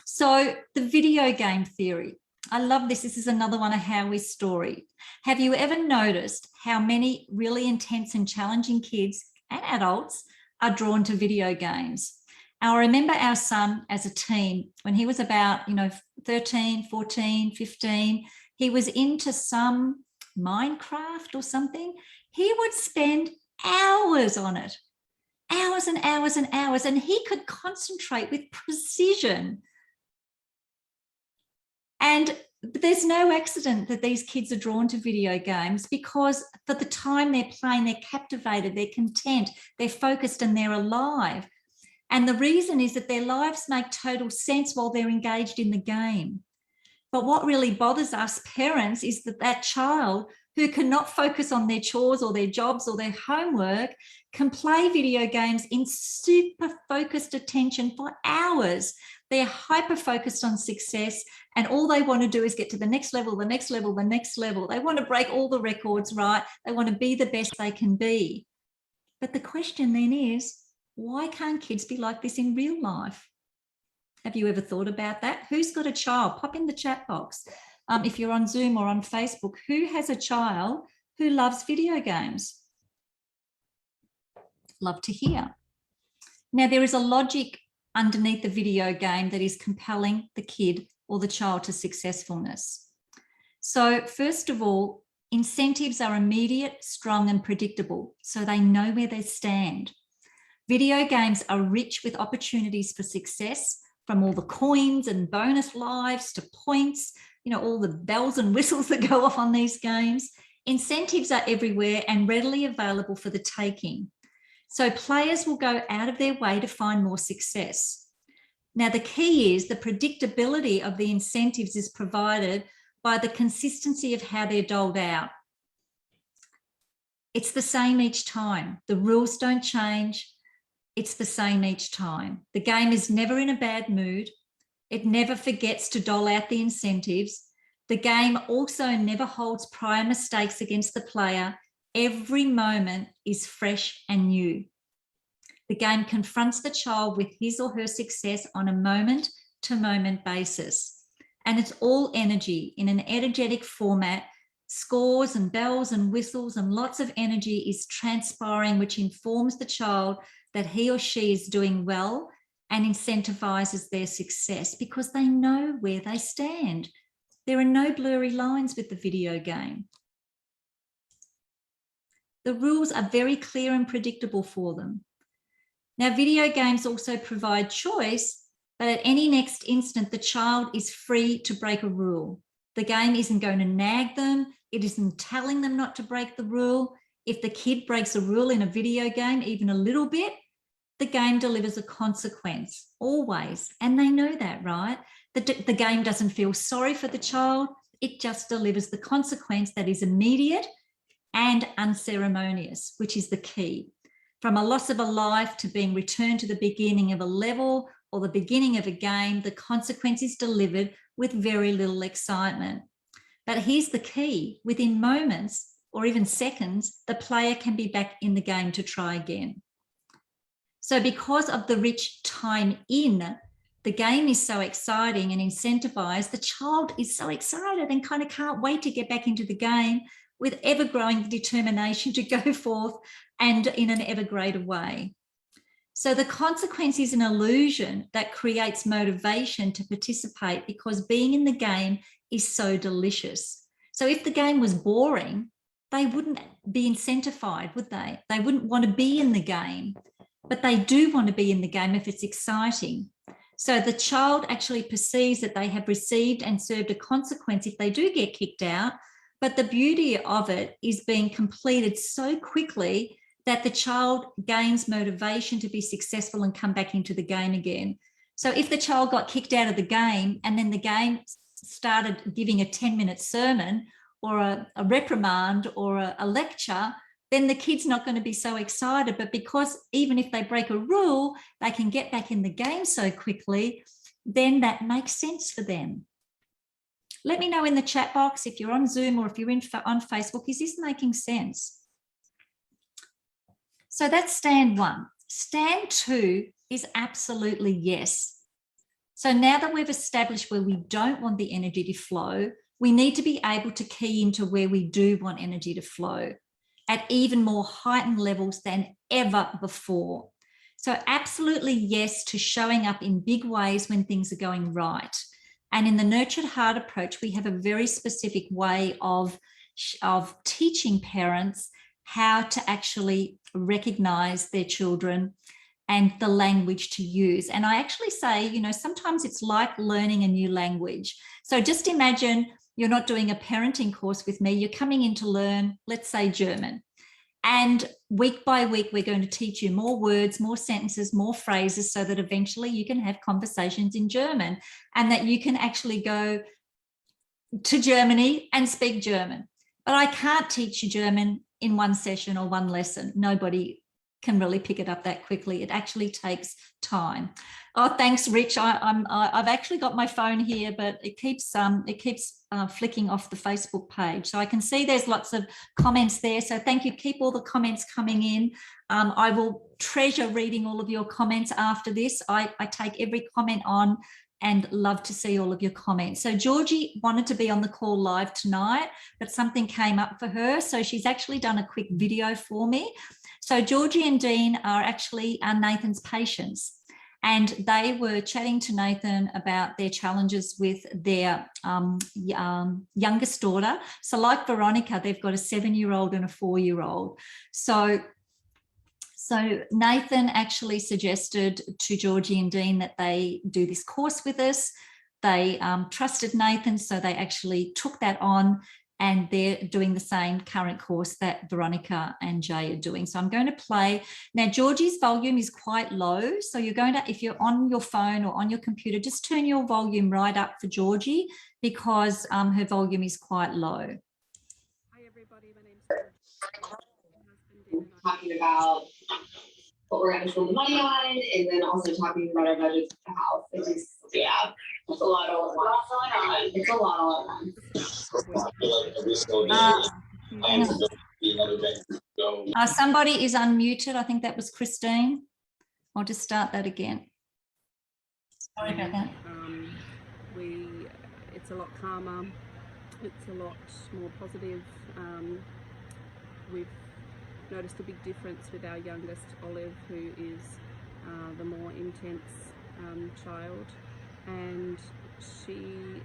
So the video game theory, I love this. This is another one of Howie's story. Have you ever noticed how many really intense and challenging kids and adults are drawn to video games? I remember our son as a teen, when he was about, 13, 14, 15, he was into some Minecraft or something. He would spend hours on it, hours and hours and hours, and he could concentrate with precision. And there's no accident that these kids are drawn to video games, because for the time they're playing, they're captivated, they're content, they're focused, and they're alive. And the reason is that their lives make total sense while they're engaged in the game. But what really bothers us parents is that child who cannot focus on their chores or their jobs or their homework can play video games in super focused attention for hours. They're hyper focused on success, and all they want to do is get to the next level, the next level, the next level. They want to break all the records, right? They want to be the best they can be. But the question then is, why can't kids be like this in real life? Have you ever thought about that? Who's got a child? Pop in the chat box. If you're on Zoom or on Facebook, who has a child who loves video games? Love to hear. Now, there is a logic underneath the video game that is compelling the kid or the child to successfulness. So first of all, incentives are immediate, strong, and predictable, so they know where they stand. Video games are rich with opportunities for success, from all the coins and bonus lives to points, all the bells and whistles that go off on these games. Incentives are everywhere and readily available for the taking. So players will go out of their way to find more success. Now, the key is the predictability of the incentives is provided by the consistency of how they're doled out. It's the same each time. The rules don't change. It's the same each time. The game is never in a bad mood. It never forgets to dole out the incentives. The game also never holds prior mistakes against the player. Every moment is fresh and new. The game confronts the child with his or her success on a moment-to-moment basis. And it's all energy in an energetic format. Scores and bells and whistles and lots of energy is transpiring, which informs the child that he or she is doing well and incentivizes their success, because they know where they stand. There are no blurry lines with the video game. The rules are very clear and predictable for them. Now, video games also provide choice, but at any next instant, the child is free to break a rule. The game isn't going to nag them. It isn't telling them not to break the rule. If the kid breaks a rule in a video game, even a little bit, the game delivers a consequence, always. And they know that, right? The game doesn't feel sorry for the child. It just delivers the consequence that is immediate and unceremonious, which is the key. From a loss of a life to being returned to the beginning of a level or the beginning of a game, the consequence is delivered with very little excitement. But here's the key: within moments or even seconds, the player can be back in the game to try again. So because of the rich time in, the game is so exciting and incentivized, the child is so excited and kind of can't wait to get back into the game with ever-growing determination to go forth and in an ever greater way. So the consequence is an illusion that creates motivation to participate because being in the game is so delicious. So if the game was boring, they wouldn't be incentivized, would they? They wouldn't want to be in the game, but they do want to be in the game if it's exciting. So the child actually perceives that they have received and served a consequence if they do get kicked out, but the beauty of it is being completed so quickly that the child gains motivation to be successful and come back into the game again. So if the child got kicked out of the game and then the game started giving a 10-minute sermon or a reprimand or a lecture, then the kid's not going to be so excited. But because even if they break a rule, they can get back in the game so quickly, then that makes sense for them. Let me know in the chat box if you're on Zoom or if you're on Facebook, is this making sense? So that's stand one. Stand two is absolutely yes. So now that we've established where we don't want the energy to flow, we need to be able to key into where we do want energy to flow at even more heightened levels than ever before. So absolutely yes to showing up in big ways when things are going right. And in the Nurtured Heart approach, we have a very specific way of teaching parents how to actually recognize their children and the language to use. And I actually say, you know, sometimes it's like learning a new language. So just imagine you're not doing a parenting course with me, you're coming in to learn, let's say, German. And week by week, we're going to teach you more words, more sentences, more phrases, so that eventually you can have conversations in German and that you can actually go to Germany and speak German. But I can't teach you German in one session or one lesson. Nobody can really pick it up that quickly. It actually takes time. Oh, thanks, Rich. I've actually got my phone here, but it keeps flicking off the Facebook page. So I can see there's lots of comments there. So thank you. Keep all the comments coming in. I will treasure reading all of your comments after this. I take every comment on and love to see all of your comments. So Georgie wanted to be on the call live tonight, but something came up for her. So she's actually done a quick video for me. So Georgie and Dean are actually Nathan's patients, and they were chatting to Nathan about their challenges with their youngest daughter. So like Veronica, they've got a 7-year-old and a 4-year-old. So Nathan actually suggested to Georgie and Dean that they do this course with us. They trusted Nathan, so they actually took that on, and they're doing the same current course that Veronica and Jay are doing. So I'm going to play. Now, Georgie's volume is quite low. So you're going to, if you're on your phone or on your computer, just turn your volume right up for Georgie, because her volume is quite low. Hi, everybody. My name's talking about what we're going to spend the money on, and then also talking about our budget for the house. It's just, yeah, it's a lot all at once. It's a lot all at once. Somebody is unmuted. I think that was Christine. I'll just start that again. Sorry about that. It's a lot calmer. It's a lot more positive. We've noticed a big difference with our youngest, Olive, who is the more intense child, and she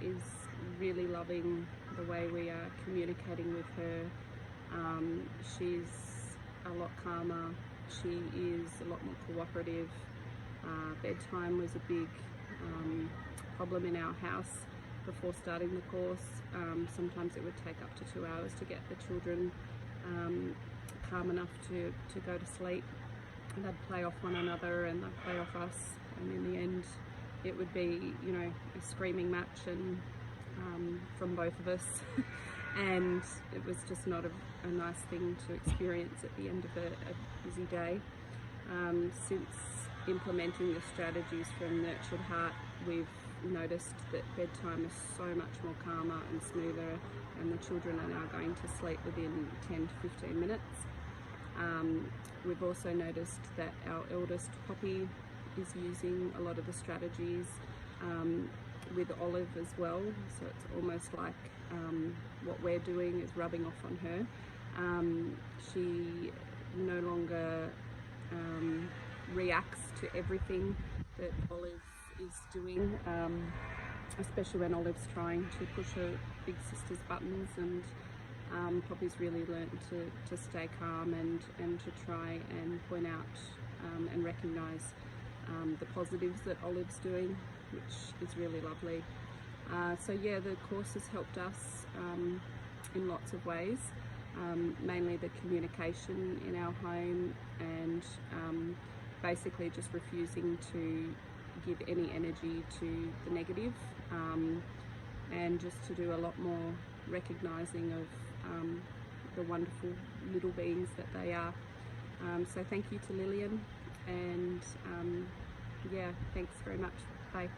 is really loving the way we are communicating with her. She's a lot calmer. She is a lot more cooperative. Bedtime was a big problem in our house before starting the course. Sometimes it would take up to 2 hours to get the children calm enough to go to sleep. And they'd play off one another and they'd play off us, and in the end it would be, you know, a screaming match, and from both of us and it was just not a nice thing to experience at the end of a busy day. Since implementing the strategies from Nurtured Heart, we've noticed that bedtime is so much more calmer and smoother, and the children are now going to sleep within 10 to 15 minutes. We've also noticed that our eldest Poppy is using a lot of the strategies with Olive as well, so it's almost like what we're doing is rubbing off on her. She no longer reacts to everything that Olive is doing, especially when Olive's trying to push her big sister's buttons, and Poppy's really learned to stay calm and to try and point out and recognise the positives that Olive's doing, which is really lovely. So yeah, the course has helped us in lots of ways, mainly the communication in our home, and basically just refusing to give any energy to the negative, and just to do a lot more recognising of the wonderful little beings that they are. So thank you to Lillian, and yeah, thanks very much. Bye.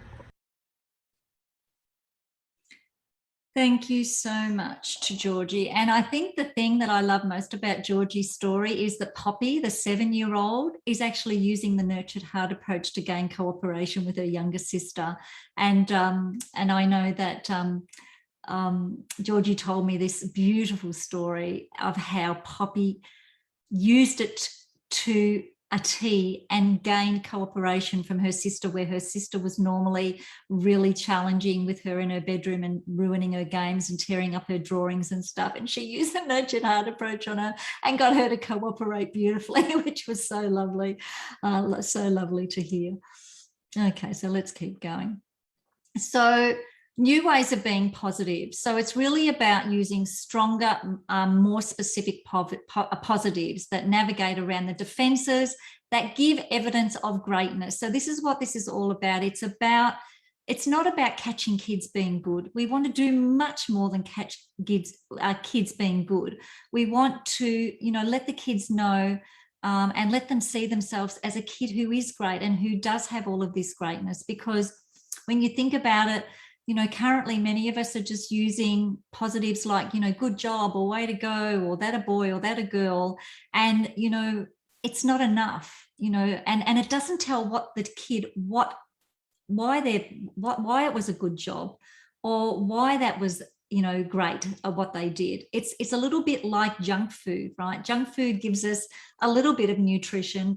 Thank you so much to Georgie. And I think the thing that I love most about Georgie's story is that Poppy, the 7-year-old, is actually using the Nurtured Heart approach to gain cooperation with her younger sister. And I know that Georgie told me this beautiful story of how Poppy used it to a T and gained cooperation from her sister, where her sister was normally really challenging with her in her bedroom and ruining her games and tearing up her drawings and stuff. And she used the Nurtured Heart approach on her and got her to cooperate beautifully, which was so lovely to hear. Okay, so let's keep going. So new ways of being positive. So it's really about using stronger, more specific positives that navigate around the defenses, that give evidence of greatness. So this is what this is all about. It's not about catching kids being good. We want to do much more than catch kids being good. We want to, let the kids know and let them see themselves as a kid who is great and who does have all of this greatness. Because when you think about it, currently many of us are just using positives like, good job, or way to go, or that a boy, or that a girl. And, it's not enough, and it doesn't tell what the kid, why it was a good job, or why that was, great, or what they did. It's a little bit like junk food, right? Junk food gives us a little bit of nutrition,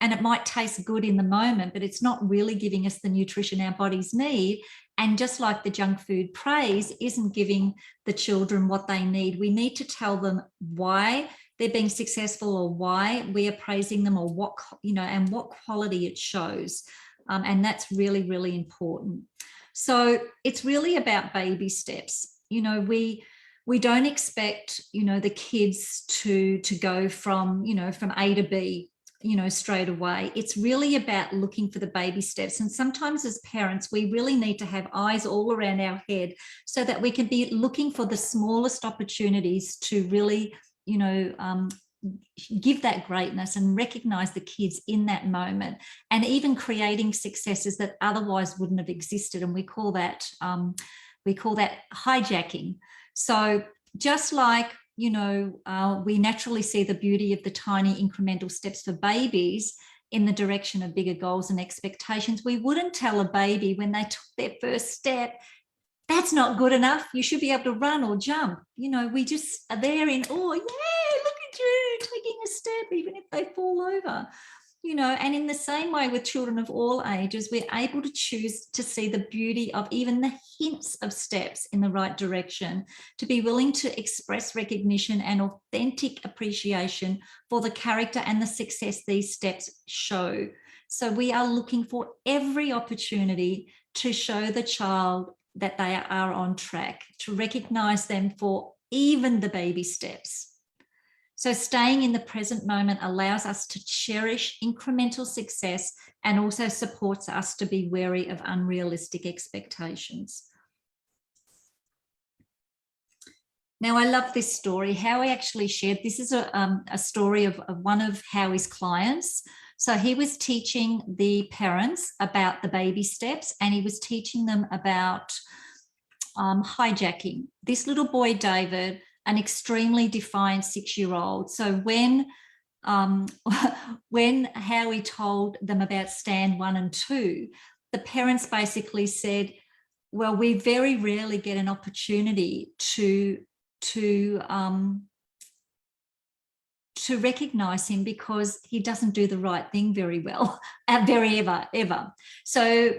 and it might taste good in the moment, but it's not really giving us the nutrition our bodies need. And just like the junk food praise isn't giving the children what they need, we need to tell them why they're being successful, or why we are praising them, or what, and what quality it shows. And that's really, really important. So it's really about baby steps. We don't expect, the kids to go from, from A to B, straight away. It's really about looking for the baby steps. And sometimes as parents, we really need to have eyes all around our head so that we can be looking for the smallest opportunities to really, give that greatness and recognize the kids in that moment, and even creating successes that otherwise wouldn't have existed. And we call that hijacking. So just like, we naturally see the beauty of the tiny incremental steps for babies in the direction of bigger goals and expectations, we wouldn't tell a baby when they took their first step, that's not good enough, you should be able to run or jump. We just are there in, oh, yeah, look at you taking a step, even if they fall over. And in the same way with children of all ages, we're able to choose to see the beauty of even the hints of steps in the right direction, to be willing to express recognition and authentic appreciation for the character and the success these steps show. So we are looking for every opportunity to show the child that they are on track, to recognize them for even the baby steps. So staying in the present moment allows us to cherish incremental success, and also supports us to be wary of unrealistic expectations. Now, I love this story. Howie actually shared, this is a story of one of Howie's clients. So he was teaching the parents about the baby steps, and he was teaching them about hijacking. This little boy, David, an extremely defiant 6-year-old. So when Howie told them about stand 1 and 2, the parents basically said, well, we very rarely get an opportunity to recognize him because he doesn't do the right thing very well, ever. So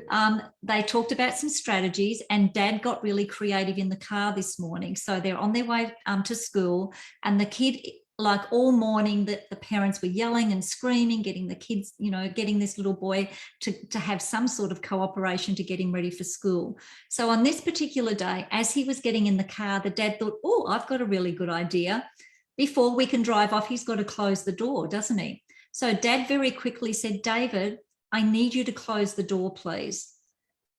they talked about some strategies, and Dad got really creative in the car this morning. So they're on their way to school, and the kid, like all morning, that the parents were yelling and screaming, getting the kids, getting this little boy to have some sort of cooperation to get him ready for school. So on this particular day, as he was getting in the car, the dad thought, oh, I've got a really good idea. Before we can drive off, he's got to close the door, doesn't he? So Dad very quickly said, David, I need you to close the door, please.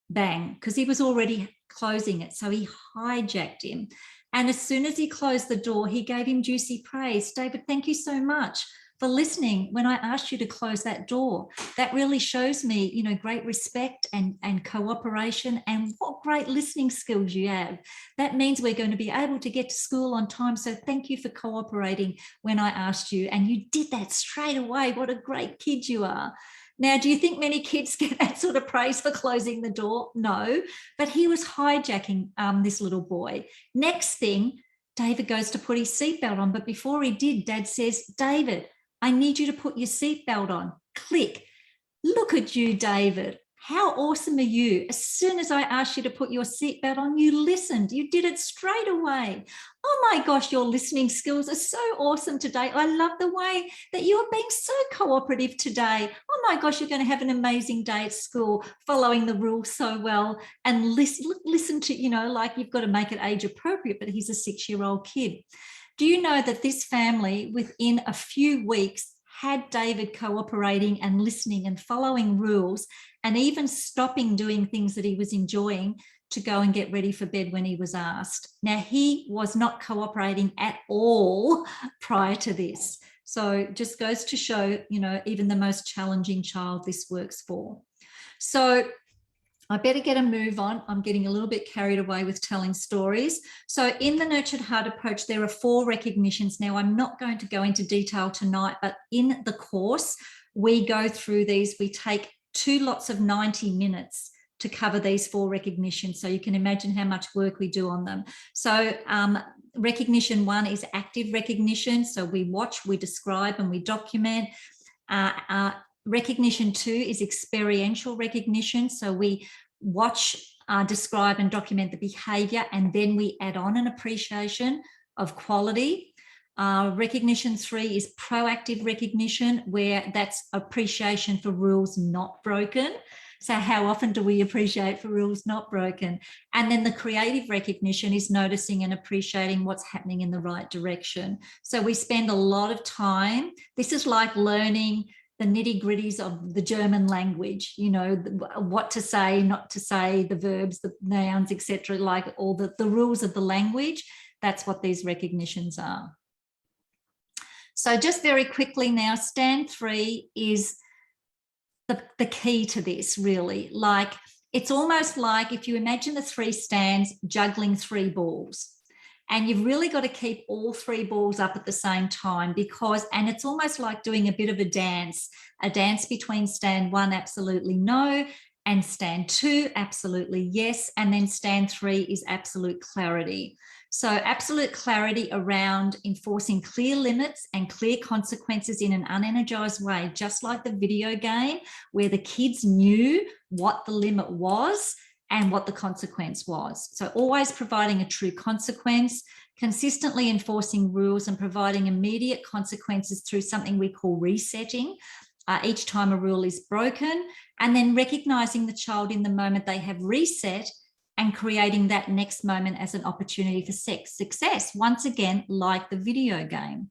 Bang, because he was already closing it. So he hijacked him. And as soon as he closed the door, he gave him juicy praise. David, thank you so much for listening when I asked you to close that door. That really shows me, great respect and cooperation, and what great listening skills you have. That means we're going to be able to get to school on time. So thank you for cooperating when I asked you. And you did that straight away. What a great kid you are. Now, do you think many kids get that sort of praise for closing the door? No, but he was hijacking this little boy. Next thing, David goes to put his seatbelt on. But before he did, Dad says, David, I need you to put your seatbelt on. Click. Look at you, David. How awesome are you? As soon as I asked you to put your seatbelt on, you listened. You did it straight away. Oh my gosh, your listening skills are so awesome today. I love the way that you are being so cooperative today. Oh my gosh, you're going to have an amazing day at school, following the rules so well, and listen to, like you've got to make it age appropriate, but he's a 6-year-old kid. Do you know that this family, within a few weeks, had David cooperating and listening and following rules, and even stopping doing things that he was enjoying to go and get ready for bed when he was asked? Now, he was not cooperating at all prior to this. So just goes to show, even the most challenging child, this works for. So I better get a move on. I'm getting a little bit carried away with telling stories. So in the Nurtured Heart approach, there are 4 recognitions. Now, I'm not going to go into detail tonight, but in the course, we go through these. We take 2 lots of 90 minutes to cover these 4 recognitions. So you can imagine how much work we do on them. So recognition 1 is active recognition. So we watch, we describe, and we document. Recognition 2 is experiential recognition. So we watch, describe, and document the behavior, and then we add on an appreciation of quality. Recognition 3 is proactive recognition, where that's appreciation for rules not broken. So how often do we appreciate for rules not broken? And then the creative recognition is noticing and appreciating what's happening in the right direction. So we spend a lot of time. This is like learning the nitty-gritties of the German language, what to say, not to say, the verbs, the nouns, etc., like all the rules of the language. That's what these recognitions are. So just very quickly now, stand 3 is the key to this, really. Like, it's almost like if you imagine the 3 stands juggling 3 balls. And you've really got to keep all 3 balls up at the same time, and it's almost like doing a bit of a dance between stand 1, absolutely no, and stand 2, absolutely yes, and then stand 3 is absolute clarity. So absolute clarity around enforcing clear limits and clear consequences in an unenergized way, just like the video game where the kids knew what the limit was and what the consequence was. So always providing a true consequence, consistently enforcing rules, and providing immediate consequences through something we call resetting each time a rule is broken, and then recognizing the child in the moment they have reset and creating that next moment as an opportunity for success, once again, like the video game.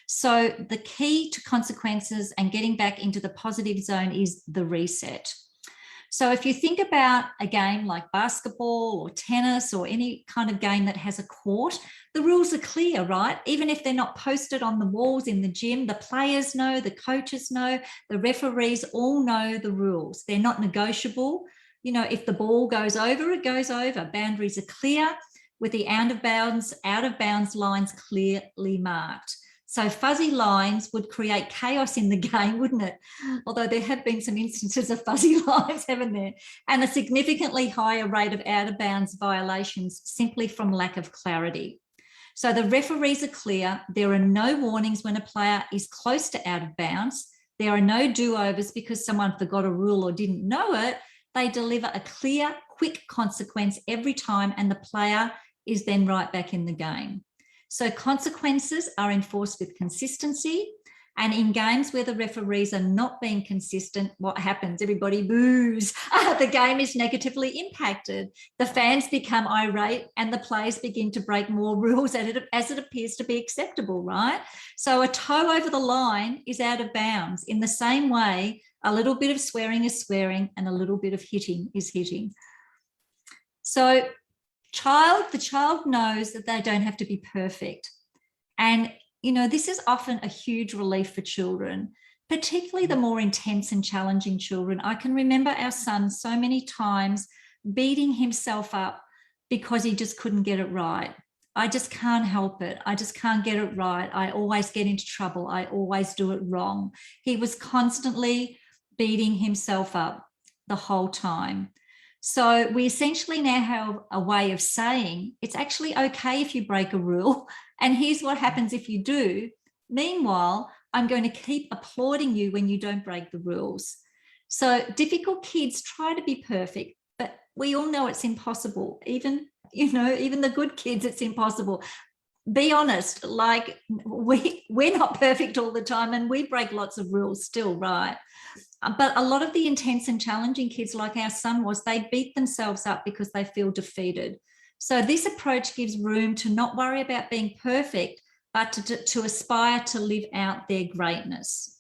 So the key to consequences and getting back into the positive zone is the reset. So if you think about a game like basketball or tennis or any kind of game that has a court, the rules are clear, right? Even if they're not posted on the walls in the gym, the players know, the coaches know, the referees all know the rules. They're not negotiable. You know, if the ball goes over, it goes over. Boundaries are clear with the out of bounds lines clearly marked. So fuzzy lines would create chaos in the game, wouldn't it? Although there have been some instances of fuzzy lines, haven't there? And a significantly higher rate of out of bounds violations simply from lack of clarity. So the referees are clear. There are no warnings when a player is close to out of bounds. There are no do-overs because someone forgot a rule or didn't know it. They deliver a clear, quick consequence every time, and the player is then right back in the game. So consequences are enforced with consistency. And in games where the referees are not being consistent, what happens? Everybody boos. The game is negatively impacted. The fans become irate and the players begin to break more rules as it appears to be acceptable, right? So a toe over the line is out of bounds. In the same way, a little bit of swearing is swearing and a little bit of hitting is hitting. So the child knows that they don't have to be perfect. And, you know, this is often a huge relief for children, particularly the more intense and challenging children. I can remember our son so many times beating himself up because he just couldn't get it right. I just can't help it. I just can't get it right. I always get into trouble. I always do it wrong. He was constantly beating himself up the whole time. So we essentially now have a way of saying it's actually okay if you break a rule, and here's what happens if you do. Meanwhile, I'm going to keep applauding you when you don't break the rules. So difficult kids try to be perfect, but we all know it's impossible. Even the good kids, it's impossible. Be honest, like we're not perfect all the time and we break lots of rules still, right? But a lot of the intense and challenging kids, like our son was, they beat themselves up because they feel defeated. So this approach gives room to not worry about being perfect, but to aspire to live out their greatness.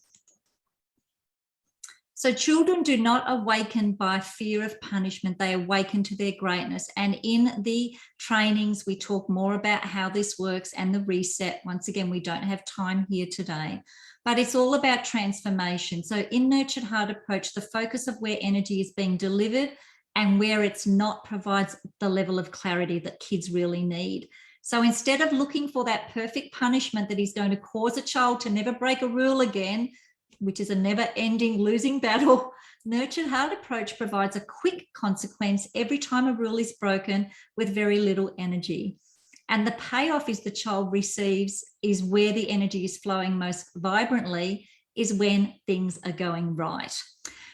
So children do not awaken by fear of punishment, they awaken to their greatness. And in the trainings, we talk more about how this works and the reset. Once again, we don't have time here today, but it's all about transformation. So in Nurtured Heart approach, the focus of where energy is being delivered and where it's not provides the level of clarity that kids really need. So instead of looking for that perfect punishment that is going to cause a child to never break a rule again, which is a never-ending losing battle, Nurtured Heart approach provides a quick consequence every time a rule is broken with very little energy. And the payoff is the child receives is where the energy is flowing most vibrantly, is when things are going right.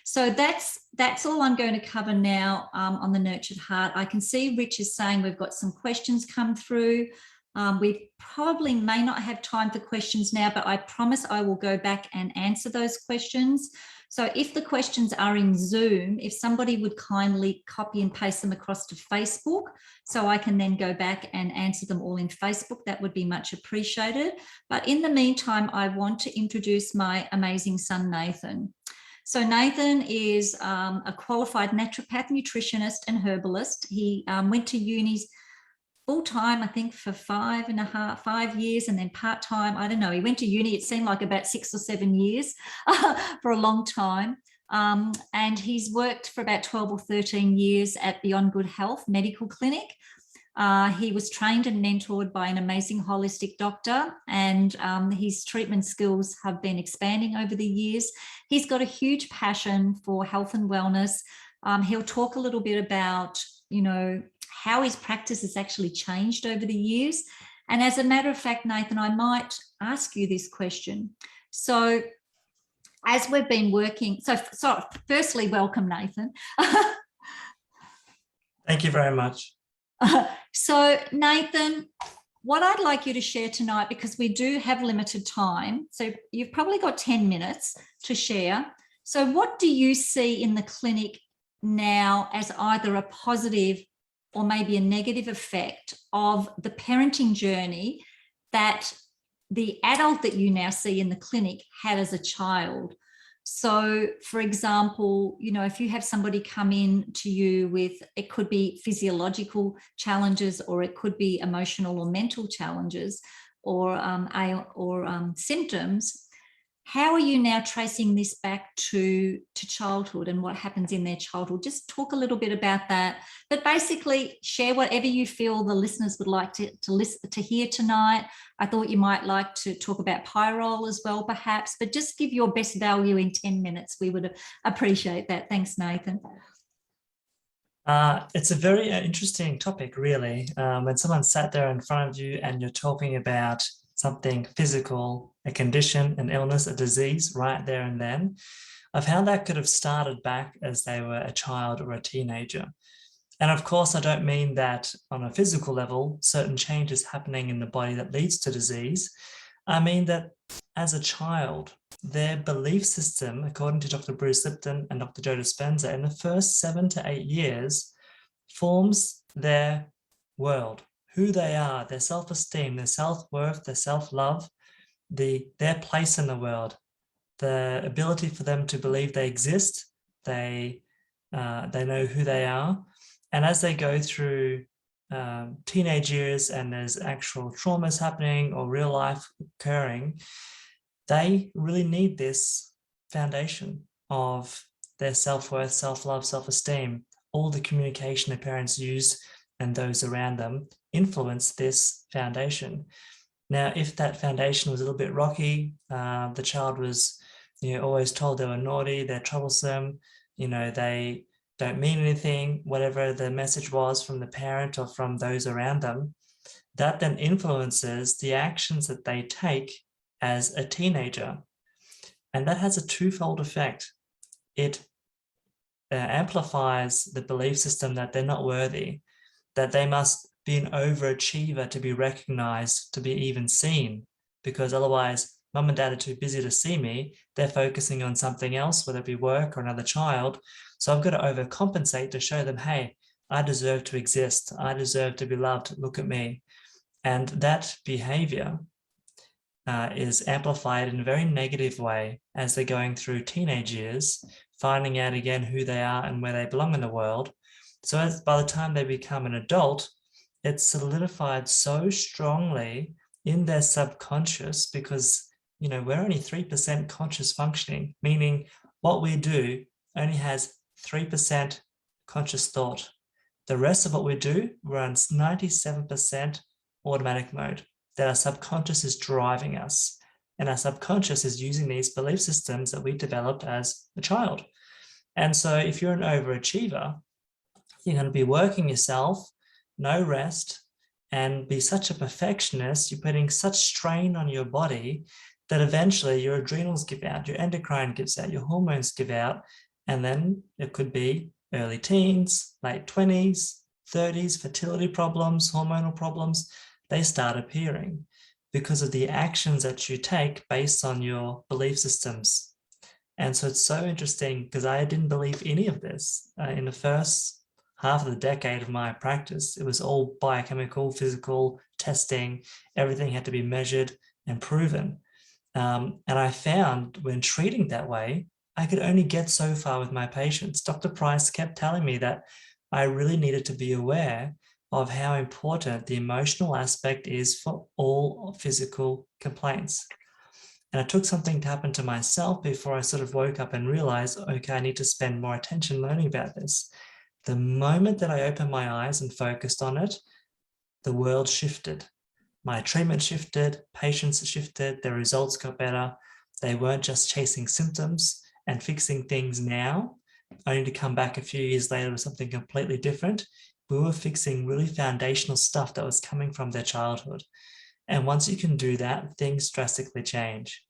So that's all I'm going to cover now on the Nurtured Heart. I can see Rich is saying we've got some questions come through. We probably may not have time for questions now, but I promise I will go back and answer those questions. So if the questions are in Zoom, if somebody would kindly copy and paste them across to Facebook, so I can then go back and answer them all in Facebook, that would be much appreciated. But in the meantime, I want to introduce my amazing son, Nathan. So Nathan is a qualified naturopath, nutritionist and herbalist. He went to uni full-time, I think, for 5 years, and then part-time, I don't know, he went to uni, it seemed like about 6 or 7 years for a long time. And he's worked for about 12 or 13 years at Beyond Good Health Medical Clinic. He was trained and mentored by an amazing holistic doctor, and his treatment skills have been expanding over the years. He's got a huge passion for health and wellness. He'll talk a little bit about, how his practice has actually changed over the years. And as a matter of fact, Nathan, I might ask you this question. So as we've been working, so firstly, welcome, Nathan. Thank you very much. So Nathan, what I'd like you to share tonight, because we do have limited time, so you've probably got 10 minutes to share. So what do you see in the clinic now as either a positive or maybe a negative effect of the parenting journey that the adult that you now see in the clinic had as a child? So, for example, you know, if you have somebody come in to you with, it could be physiological challenges, or it could be emotional or mental challenges, or symptoms. How are you now tracing this back to childhood and what happens in their childhood? Just talk a little bit about that, but basically share whatever you feel the listeners would like to listen to hear tonight. I thought you might like to talk about pyrrole as well, perhaps, but just give your best value in 10 minutes. We would appreciate that. Thanks, Nathan. It's a very interesting topic, really. When someone sat there in front of you and you're talking about something physical, a condition, an illness, a disease, right there and then, I found that could have started back as they were a child or a teenager. And of course, I don't mean that on a physical level, certain changes happening in the body that leads to disease. I mean that as a child, their belief system, according to Dr. Bruce Lipton and Dr. Joe Dispenza, in the first 7 to 8 years, forms their world, who they are, their self-esteem, their self-worth, their self-love, their place in the world, the ability for them to believe they exist, they know who they are. And as they go through teenage years and there's actual traumas happening or real life occurring, they really need this foundation of their self-worth, self-love, self-esteem. All the communication their parents use and those around them influence this foundation. Now, if that foundation was a little bit rocky, the child was, always told they were naughty, they're troublesome, they don't mean anything, whatever the message was from the parent or from those around them, that then influences the actions that they take as a teenager. And that has a twofold effect. It amplifies the belief system that they're not worthy, that they must be an overachiever to be recognized, to be even seen, because otherwise mum and dad are too busy to see me. They're focusing on something else, whether it be work or another child. So I've got to overcompensate to show them, hey, I deserve to exist. I deserve to be loved. Look at me. And that behavior is amplified in a very negative way as they're going through teenage years, finding out again who they are and where they belong in the world. So by the time they become an adult, it's solidified so strongly in their subconscious because, we're only 3% conscious functioning, meaning what we do only has 3% conscious thought. The rest of what we do runs 97% automatic mode, that our subconscious is driving us. And our subconscious is using these belief systems that we developed as a child. And so if you're an overachiever, you're going to be working yourself, no rest, and be such a perfectionist. You're putting such strain on your body that eventually your adrenals give out, your endocrine gives out, your hormones give out, and then it could be early teens, late 20s, 30s, fertility problems, hormonal problems. They start appearing because of the actions that you take based on your belief systems. And so it's so interesting because I didn't believe any of this in the first half of the decade of my practice. It was all biochemical, physical testing. Everything had to be measured and proven. And I found when treating that way, I could only get so far with my patients. Dr. Price kept telling me that I really needed to be aware of how important the emotional aspect is for all physical complaints. And it took something to happen to myself before I sort of woke up and realized, okay, I need to spend more attention learning about this. The moment that I opened my eyes and focused on it, the world shifted. My treatment shifted, patients shifted, their results got better. They weren't just chasing symptoms and fixing things now, only to come back a few years later with something completely different. We were fixing really foundational stuff that was coming from their childhood. And once you can do that, things drastically change.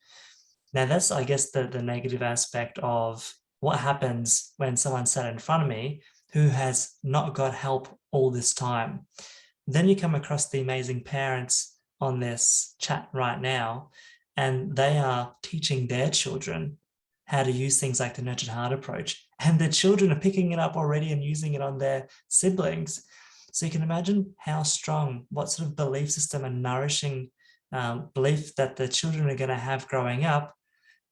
Now that's, I guess, the negative aspect of what happens when someone sat in front of me who has not got help all this time. Then you come across the amazing parents on this chat right now, and they are teaching their children how to use things like the nurtured heart approach. And the children are picking it up already and using it on their siblings. So you can imagine how strong, what sort of belief system and nourishing belief that the children are going to have growing up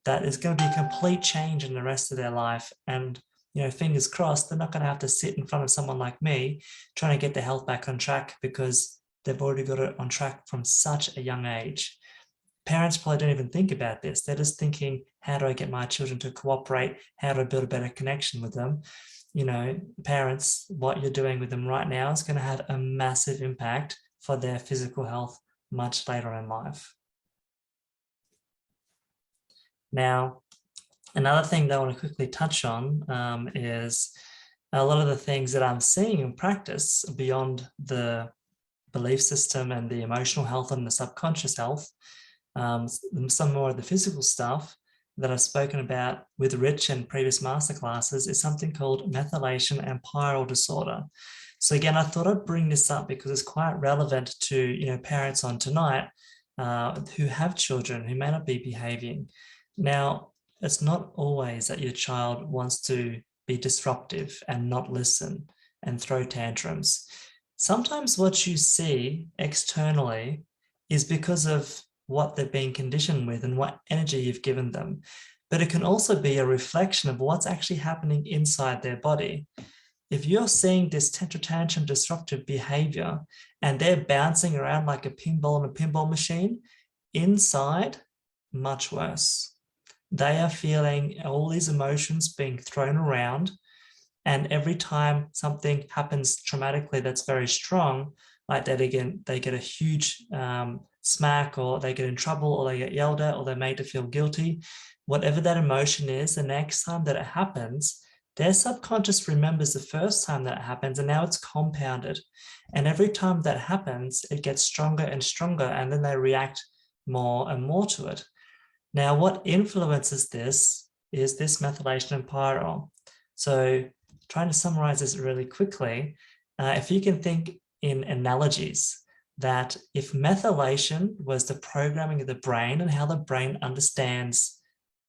that is going to be a complete change in the rest of their life. And, you know, fingers crossed, they're not going to have to sit in front of someone like me trying to get their health back on track, because they've already got it on track from such a young age. Parents probably don't even think about this. They're just thinking, how do I get my children to cooperate? How do I build a better connection with them? You know, parents, what you're doing with them right now is going to have a massive impact for their physical health much later in life. Now, another thing that I want to quickly touch on is a lot of the things that I'm seeing in practice beyond the belief system and the emotional health and the subconscious health. Some more of the physical stuff that I've spoken about with Rich in previous masterclasses is something called methylation and pyrrole disorder. So again, I thought I'd bring this up because it's quite relevant to, you know, parents on tonight who have children who may not be behaving. Now, it's not always that your child wants to be disruptive and not listen and throw tantrums. Sometimes what you see externally is because of what they're being conditioned with and what energy you've given them. But it can also be a reflection of what's actually happening inside their body. If you're seeing this tantrum disruptive behavior and they're bouncing around like a pinball in a pinball machine, inside, much worse. They are feeling all these emotions being thrown around. And every time something happens traumatically that's very strong, like that again, they get a huge smack, or they get in trouble, or they get yelled at, or they're made to feel guilty. Whatever that emotion is, the next time that it happens, their subconscious remembers the first time that it happens, and now it's compounded. And every time that happens, it gets stronger and stronger, and then they react more and more to it. Now, what influences this is this methylation and pyrrole. So trying to summarize this really quickly, if you can think in analogies, that if methylation was the programming of the brain and how the brain understands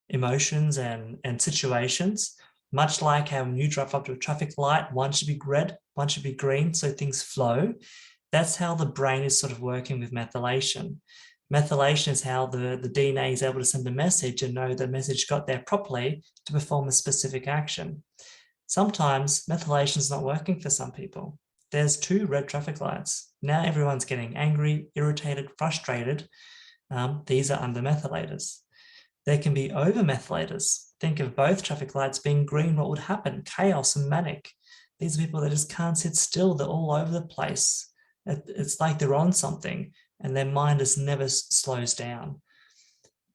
emotions and situations, much like how when you drive up to a traffic light, one should be red, one should be green, so things flow. That's how the brain is sort of working with methylation. Methylation is how the DNA is able to send a message and know the message got there properly to perform a specific action. Sometimes methylation is not working for some people. There's 2 red traffic lights. Now everyone's getting angry, irritated, frustrated. These are undermethylators. There can be overmethylators. Think of both traffic lights being green, what would happen? Chaos and manic. These are people that just can't sit still. They're all over the place. It's like they're on something, and their mind just never slows down.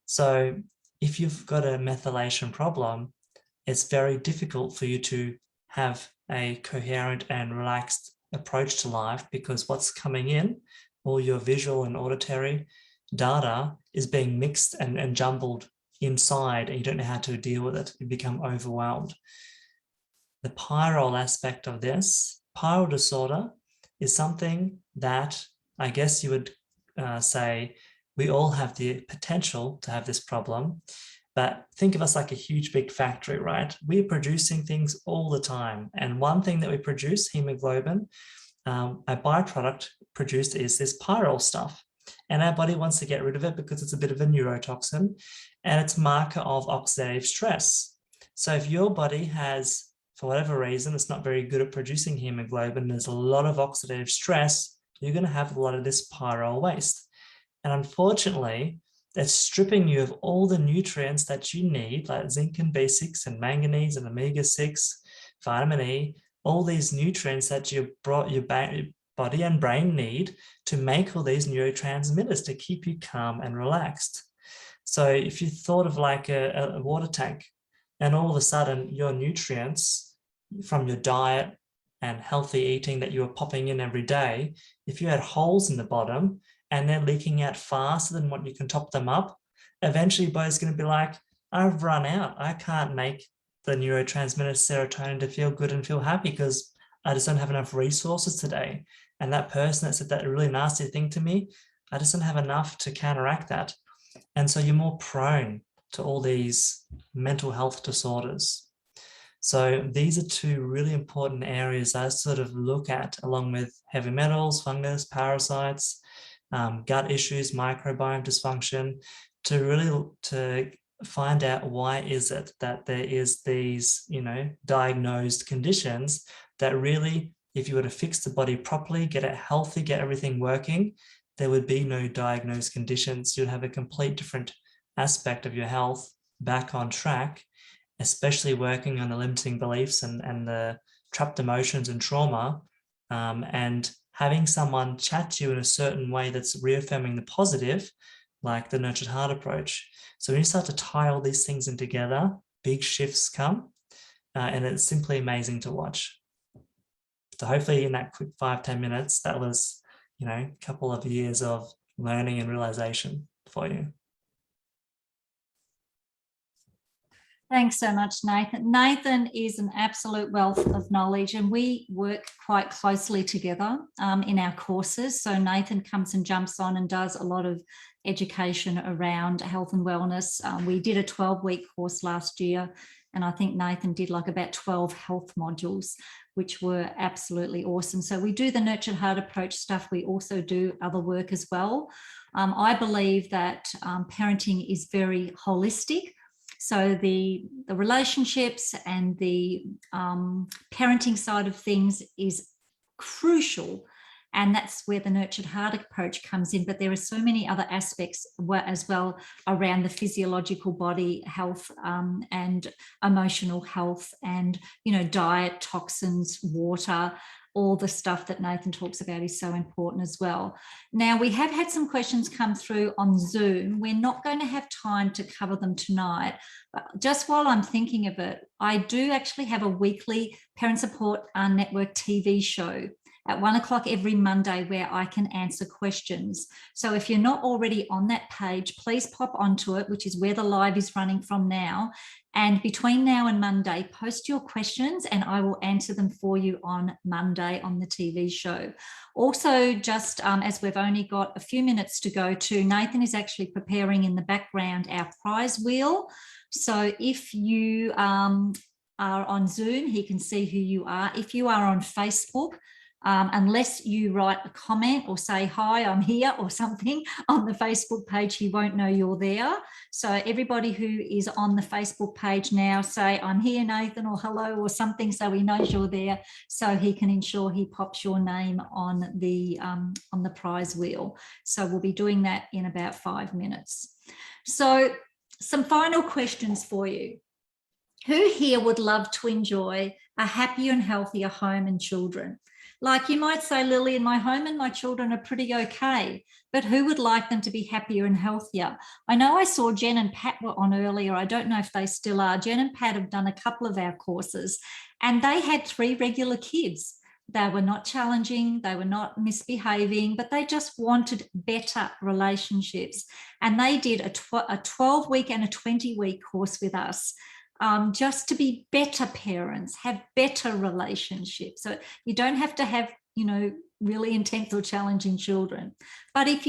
So if you've got a methylation problem, it's very difficult for you to have a coherent and relaxed approach to life, because what's coming in, all your visual and auditory data, is being mixed and jumbled inside, and you don't know how to deal with it. You become overwhelmed. The pyrrole aspect of this, pyrrole disorder, is something that I guess you would say we all have the potential to have this problem. But think of us like a huge big factory, right? We're producing things all the time. And one thing that we produce, hemoglobin, a byproduct produced is this pyrrole stuff. And our body wants to get rid of it because it's a bit of a neurotoxin, and it's a marker of oxidative stress. So if your body has, for whatever reason, it's not very good at producing hemoglobin, there's a lot of oxidative stress, you're going to have a lot of this pyrrole waste. And unfortunately, that's stripping you of all the nutrients that you need, like zinc and B6 and manganese and omega-6, vitamin E, all these nutrients that your body and brain need to make all these neurotransmitters to keep you calm and relaxed. So if you thought of like a water tank, and all of a sudden your nutrients from your diet and healthy eating that you were popping in every day, if you had holes in the bottom and they're leaking out faster than what you can top them up, eventually your body's going to be like, I've run out. I can't make the neurotransmitter serotonin to feel good and feel happy because I just don't have enough resources today. And that person that said that really nasty thing to me, I just don't have enough to counteract that. And so you're more prone to all these mental health disorders. So these are 2 really important areas I sort of look at, along with heavy metals, fungus, parasites, gut issues, microbiome dysfunction, to find out why is it that there is these, diagnosed conditions that really, if you were to fix the body properly, get it healthy, get everything working, there would be no diagnosed conditions. You'd have a complete different aspect of your health back on track, especially working on the limiting beliefs and the trapped emotions and trauma, and having someone chat to you in a certain way that's reaffirming the positive, like the nurtured heart approach. So when you start to tie all these things in together, big shifts come, and it's simply amazing to watch. So hopefully in that quick 5-10 minutes, that was, a couple of years of learning and realization for you. Thanks so much, Nathan. Nathan is an absolute wealth of knowledge, and we work quite closely together in our courses. So Nathan comes and jumps on and does a lot of education around health and wellness. We did a 12-week course last year, and I think Nathan did like about 12 health modules, which were absolutely awesome. So we do the nurtured heart approach stuff. We also do other work as well. I believe that parenting is very holistic. So the relationships and the parenting side of things is crucial. And that's where the nurtured heart approach comes in. But there are so many other aspects as well around the physiological body health and emotional health and, diet, toxins, water, all the stuff that Nathan talks about is so important as well. Now, we have had some questions come through on Zoom. We're not going to have time to cover them tonight. But just while I'm thinking of it, I do actually have a weekly Parent Support Network TV show at 1 o'clock every Monday where I can answer questions. So if you're not already on that page, please pop onto it, which is where the live is running from now. And between now and Monday, post your questions and I will answer them for you on Monday on the TV show. Also, just as we've only got a few minutes to go to, Nathan is actually preparing in the background our prize wheel. So if you are on Zoom, he can see who you are. If you are on Facebook, unless you write a comment or say, hi, I'm here or something on the Facebook page, he won't know you're there. So everybody who is on the Facebook page now, say, I'm here, Nathan, or hello, or something, so he knows you're there, so he can ensure he pops your name on the prize wheel. So we'll be doing that in about 5 minutes. So some final questions for you. Who here would love to enjoy a happier and healthier home and children? Like you might say, Lily, in my home and my children are pretty okay, but who would like them to be happier and healthier? I know I saw Jen and Pat were on earlier. I don't know if they still are. Jen and Pat have done a couple of our courses and they had 3 regular kids. They were not challenging, they were not misbehaving, but they just wanted better relationships. And they did a 12-week and a 20-week course with us. Just to be better parents, have better relationships. So you don't have to have, really intense or challenging children. But if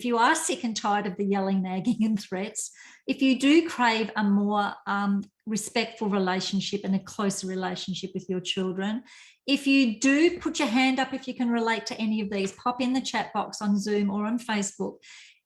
you are sick and tired of the yelling, nagging and threats, if you do crave a more respectful relationship and a closer relationship with your children, if you do, put your hand up if you can relate to any of these, pop in the chat box on Zoom or on Facebook.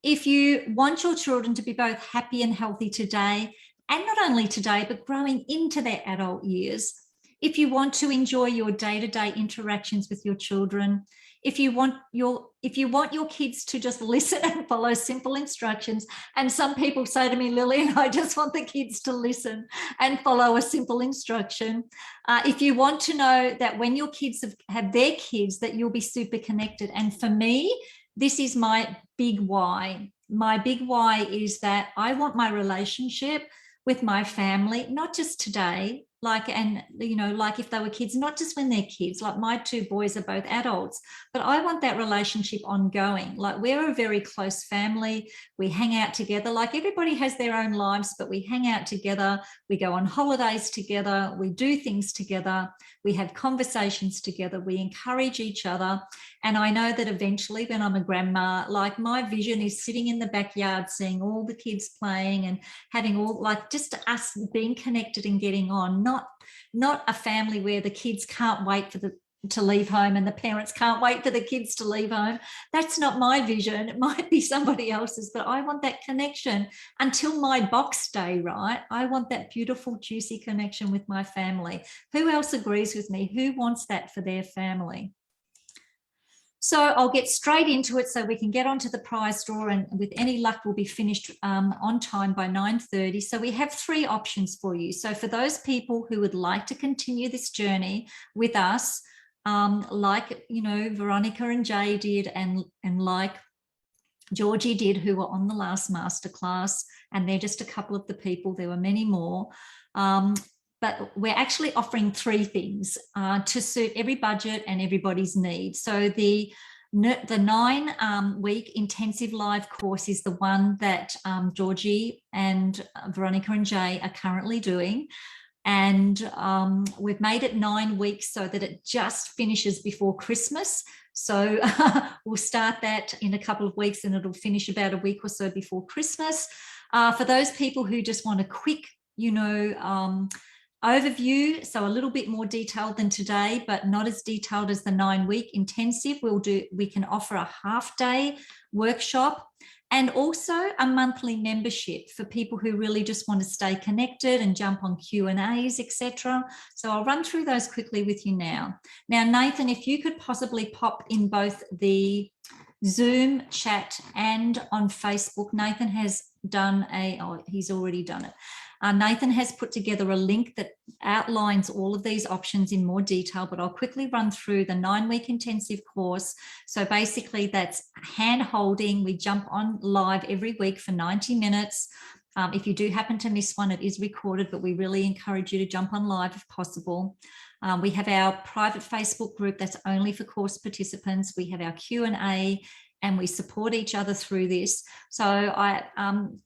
If you want your children to be both happy and healthy today, and not only today, but growing into their adult years, if you want to enjoy your day-to-day interactions with your children, if you want your kids to just listen and follow simple instructions, and some people say to me, Lillian, I just want the kids to listen and follow a simple instruction. If you want to know that when your kids have their kids, that you'll be super connected. And for me, this is my big why. My big why is that I want my relationship with my family, not just today, like if they were kids, not just when they're kids, like my 2 boys are both adults, but I want that relationship ongoing. Like we're a very close family. We hang out together, like everybody has their own lives, but we hang out together. We go on holidays together. We do things together. We have conversations together. We encourage each other. And I know that eventually when I'm a grandma, like my vision is sitting in the backyard, seeing all the kids playing and having all, like just us being connected and getting on, not a family where the kids can't wait to leave home and the parents can't wait for the kids to leave home. That's not my vision. It might be somebody else's, but I want that connection until my box day, right? I want that beautiful, juicy connection with my family. Who else agrees with me? Who wants that for their family? So I'll get straight into it so we can get onto the prize draw, and with any luck we'll be finished on time by 9:30. So we have 3 options for you. So for those people who would like to continue this journey with us, like, you know, Veronica and Jay did, and like Georgie did, who were on the last masterclass, and they're just a couple of the people, there were many more. But we're actually offering 3 things to suit every budget and everybody's needs. So the 9-week intensive live course is the one that Georgie and Veronica and Jay are currently doing. And we've made it 9 weeks so that it just finishes before Christmas. So we'll start that in a couple of weeks and it'll finish about a week or so before Christmas. For those people who just want a quick, you know, overview, so a little bit more detailed than today, but not as detailed as the 9-week intensive, we can offer a half-day workshop and also a monthly membership for people who really just want to stay connected and jump on Q&As, etc. So I'll run through those quickly with you now. Now, Nathan, if you could possibly pop in both the Zoom chat and on Facebook. Nathan has done he's already done it. Nathan has put together a link that outlines all of these options in more detail, but I'll quickly run through the 9-week intensive course. So basically that's hand holding. We jump on live every week for 90 minutes. If you do happen to miss one, it is recorded, but we really encourage you to jump on live if possible. We have our private Facebook group that's only for course participants. We have our Q&A, and we support each other through this. So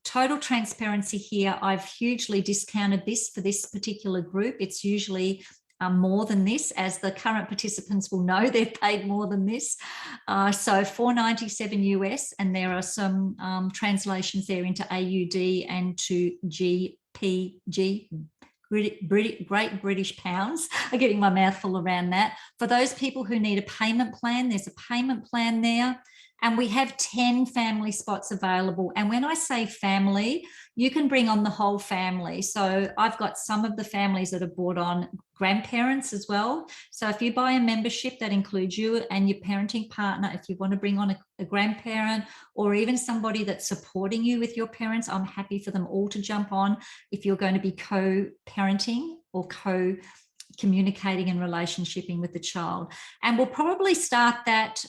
total transparency here, I've hugely discounted this for this particular group. It's usually more than this, as the current participants will know, they've paid more than this. So $497 US, and there are some translations there into AUD and to GPG, Great British Pounds. I'm getting my mouth full around that. For those people who need a payment plan, there's a payment plan there. And we have 10 family spots available. And when I say family, you can bring on the whole family. So I've got some of the families that have brought on grandparents as well. So if you buy a membership, that includes you and your parenting partner. If you want to bring on a grandparent or even somebody that's supporting you with your parents, I'm happy for them all to jump on if you're going to be co-parenting or communicating and relationshiping with the child. And we'll probably start that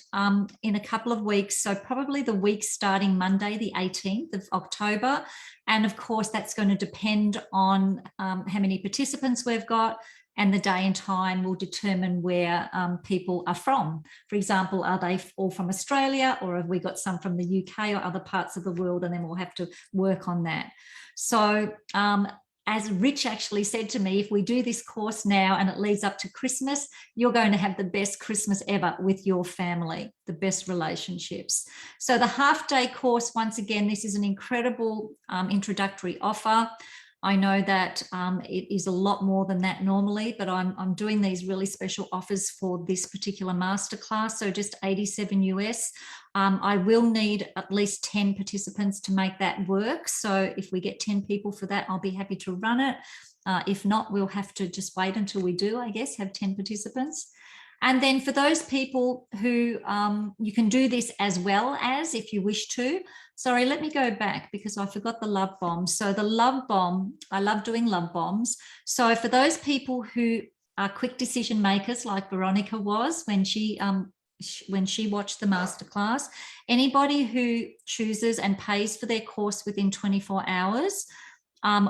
in a couple of weeks. So probably the week starting Monday, the 18th of October. And of course, that's going to depend on how many participants we've got, and the day and time will determine where people are from. For example, are they all from Australia, or have we got some from the UK or other parts of the world? And then we'll have to work on that. So as Rich actually said to me, if we do this course now and it leads up to Christmas, you're going to have the best Christmas ever with your family, the best relationships. So the half-day course, once again, this is an incredible introductory offer. I know that it is a lot more than that normally, but I'm doing these really special offers for this particular masterclass, so just 87 US. I will need at least 10 participants to make that work. So if we get 10 people for that, I'll be happy to run it. If not, we'll have to just wait until we do, I guess, have 10 participants. And then for those people who you can do this as well as, if you wish to. Sorry, let me go back because I forgot the love bomb. So the love bomb, I love doing love bombs. So for those people who are quick decision makers, like Veronica was when she watched the masterclass, anybody who chooses and pays for their course within 24 hours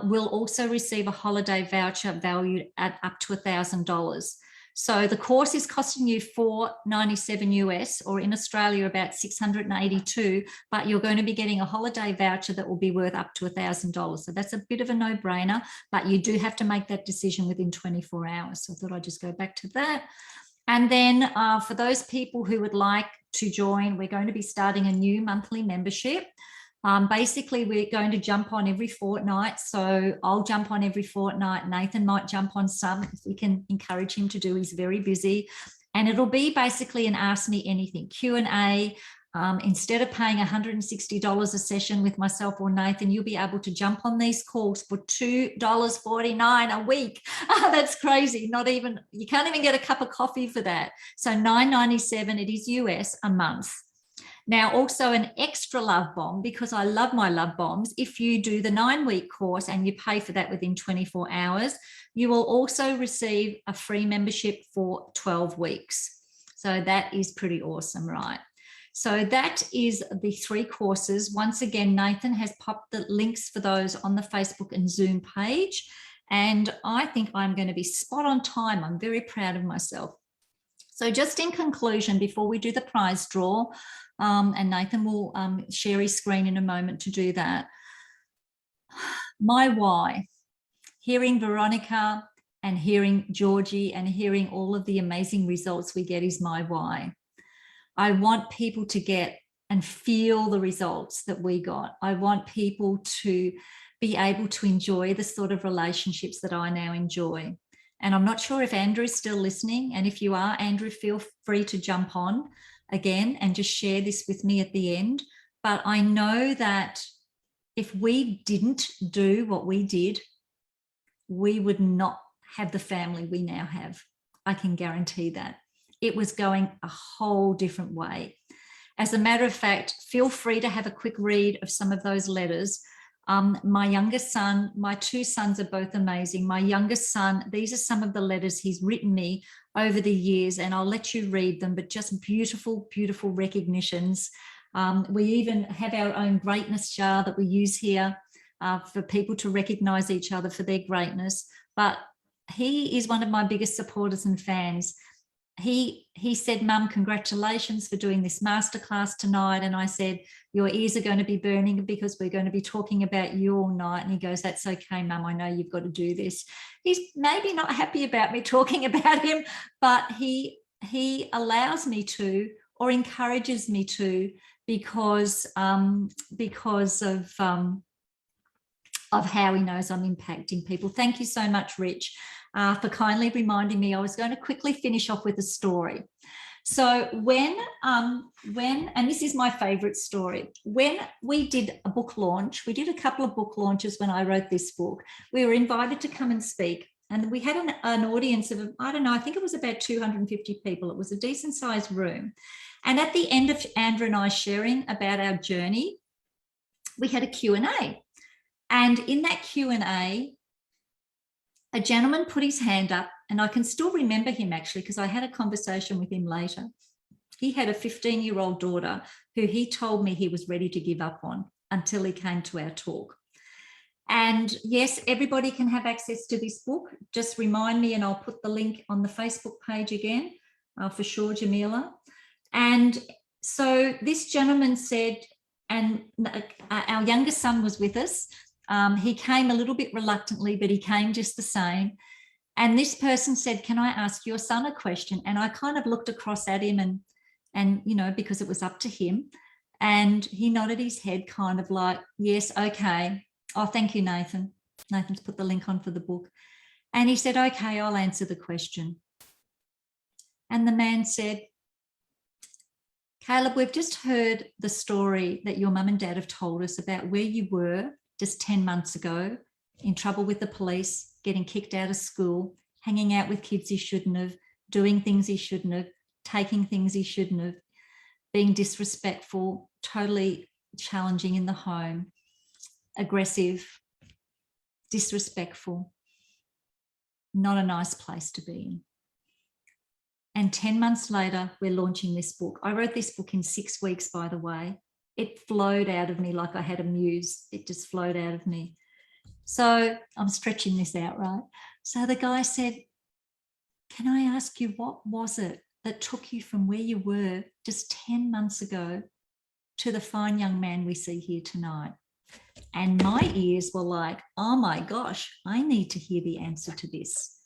will also receive a holiday voucher valued at up to $1,000. So the course is costing you $497 US, or in Australia about $682, but you're going to be getting a holiday voucher that will be worth up to $1,000. So that's a bit of a no-brainer, but you do have to make that decision within 24 hours. So I thought I'd just go back to that. And then for those people who would like to join, we're going to be starting a new monthly membership. Basically, we're going to jump on every fortnight. So I'll jump on every fortnight. Nathan might jump on some if we can encourage him to do. He's very busy. And it'll be basically an Ask Me Anything Q&A. Instead of paying $160 a session with myself or Nathan, you'll be able to jump on these calls for $2.49 a week. That's crazy. You can't even get a cup of coffee for that. So $9.97, it is US a month. Now, also an extra love bomb, because I love my love bombs. If you do the 9-week course and you pay for that within 24 hours, you will also receive a free membership for 12 weeks. So that is pretty awesome, right? So that is the 3 courses. Once again, Nathan has popped the links for those on the Facebook and Zoom page. And I think I'm going to be spot on time. I'm very proud of myself. So just in conclusion, before we do the prize draw, and Nathan will share his screen in a moment to do that. My why, hearing Veronica and hearing Georgie and hearing all of the amazing results we get is my why. I want people to get and feel the results that we got. I want people to be able to enjoy the sort of relationships that I now enjoy. And I'm not sure if Andrew is still listening. And if you are, Andrew, feel free to jump on again and just share this with me at the end. But I know that if we didn't do what we did, we would not have the family we now have. I can guarantee that. It was going a whole different way. As a matter of fact, feel free to have a quick read of some of those letters. My youngest son, my 2 sons are both amazing. My youngest son, these are some of the letters he's written me over the years, and I'll let you read them, but just beautiful, beautiful recognitions. We even have our own greatness jar that we use here for people to recognize each other for their greatness. But he is one of my biggest supporters and fans. He said, Mum, congratulations for doing this masterclass tonight. And I said, your ears are going to be burning because we're going to be talking about you all night. And he goes, that's okay, Mum, I know you've got to do this. He's maybe not happy about me talking about him, but he allows me to, or encourages me to, because of how he knows I'm impacting people. Thank you so much, Rich, for kindly reminding me. I was going to quickly finish off with a story. So when, and this is my favorite story, when we did a book launch, we did a couple of book launches when I wrote this book. We were invited to come and speak, and we had an audience of, I don't know, I think it was about 250 people. It was a decent sized room. And at the end of Andrew and I sharing about our journey, we had a Q&A. And in that Q&A, a gentleman put his hand up, and I can still remember him actually because I had a conversation with him later. He had a 15-year-old daughter who he told me he was ready to give up on until he came to our talk. And yes, everybody can have access to this book. Just remind me and I'll put the link on the Facebook page again for sure, Jamila. And so this gentleman said, and our youngest son was with us. He came a little bit reluctantly, but he came just the same. And this person said, can I ask your son a question? And I kind of looked across at him and you know, because it was up to him. And he nodded his head kind of like, yes, okay. Oh, thank you, Nathan. Nathan's put the link on for the book. And he said, okay, I'll answer the question. And the man said, Caleb, we've just heard the story that your mum and dad have told us about where you were just 10 months ago, in trouble with the police, getting kicked out of school, hanging out with kids he shouldn't have, doing things he shouldn't have, taking things he shouldn't have, being disrespectful, totally challenging in the home, aggressive, disrespectful, not a nice place to be in. And 10 months later, we're launching this book. I wrote this book in 6 weeks, by the way. It flowed out of me like I had a muse. It just flowed out of me. So I'm stretching this out, right? So the guy said, can I ask you, what was it that took you from where you were just 10 months ago to the fine young man we see here tonight? And my ears were like, oh my gosh, I need to hear the answer to this.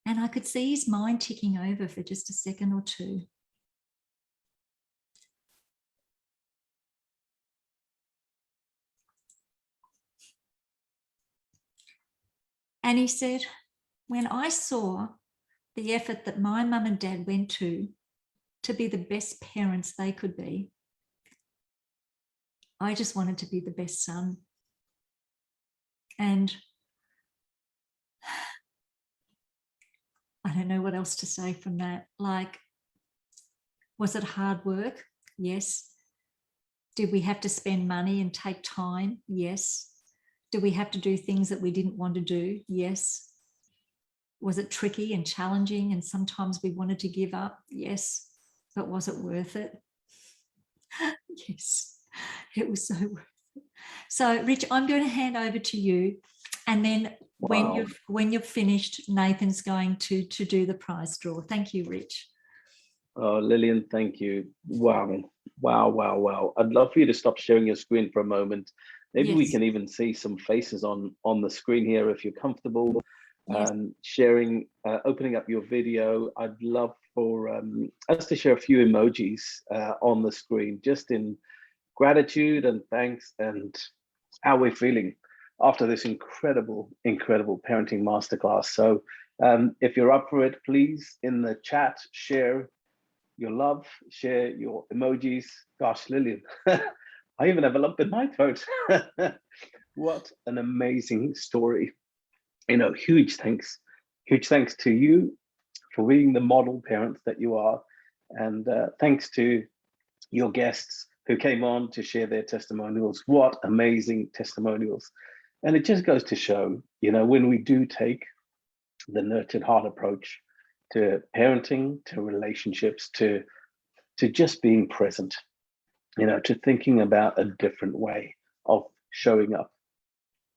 And I could see his mind ticking over for just a second or two. And he said, when I saw the effort that my mum and dad went to be the best parents they could be. I just wanted to be the best son. And I don't know what else to say from that. Like, was it hard work? Yes. Did we have to spend money and take time? Yes. Did we have to do things that we didn't want to do? Yes. Was it tricky and challenging and sometimes we wanted to give up? Yes. But was it worth it? Yes, it was so worth it. So, Rich, I'm going to hand over to you, and then when you're finished, Nathan's going to do the prize draw. Thank you, Rich. Oh, Lillian, thank you. Wow. I'd love for you to stop sharing your screen for a moment. Maybe we can even see some faces on the screen here if you're comfortable. Sharing, opening up your video. I'd love for us to share a few emojis on the screen, just in gratitude and thanks and how we're feeling after this incredible parenting masterclass. So if you're up for it, please in the chat share your love, share your emojis. Gosh, Lillian, I even have a lump in my throat. What an amazing story. You know, huge thanks to you for being the model parents that you are. And thanks to your guests who came on to share their testimonials. What amazing testimonials. And it just goes to show, you know, when we do take the nurtured heart approach to parenting, to relationships, to just being present, you know, to thinking about a different way of showing up,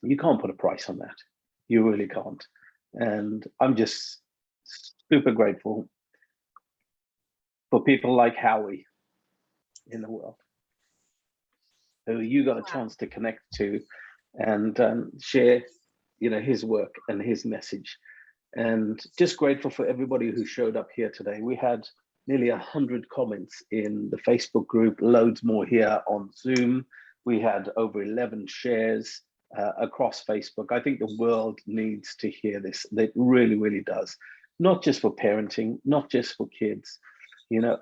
you can't put a price on that. You really can't. And I'm just super grateful for people like Howie in the world, who you got a chance to connect to and share, you know, his work and his message. And just grateful for everybody who showed up here today. We had nearly 100 comments in the Facebook group, loads more here on Zoom. We had over 11 shares across Facebook. I think the world needs to hear this. It really, really does. Not just for parenting, not just for kids. You know,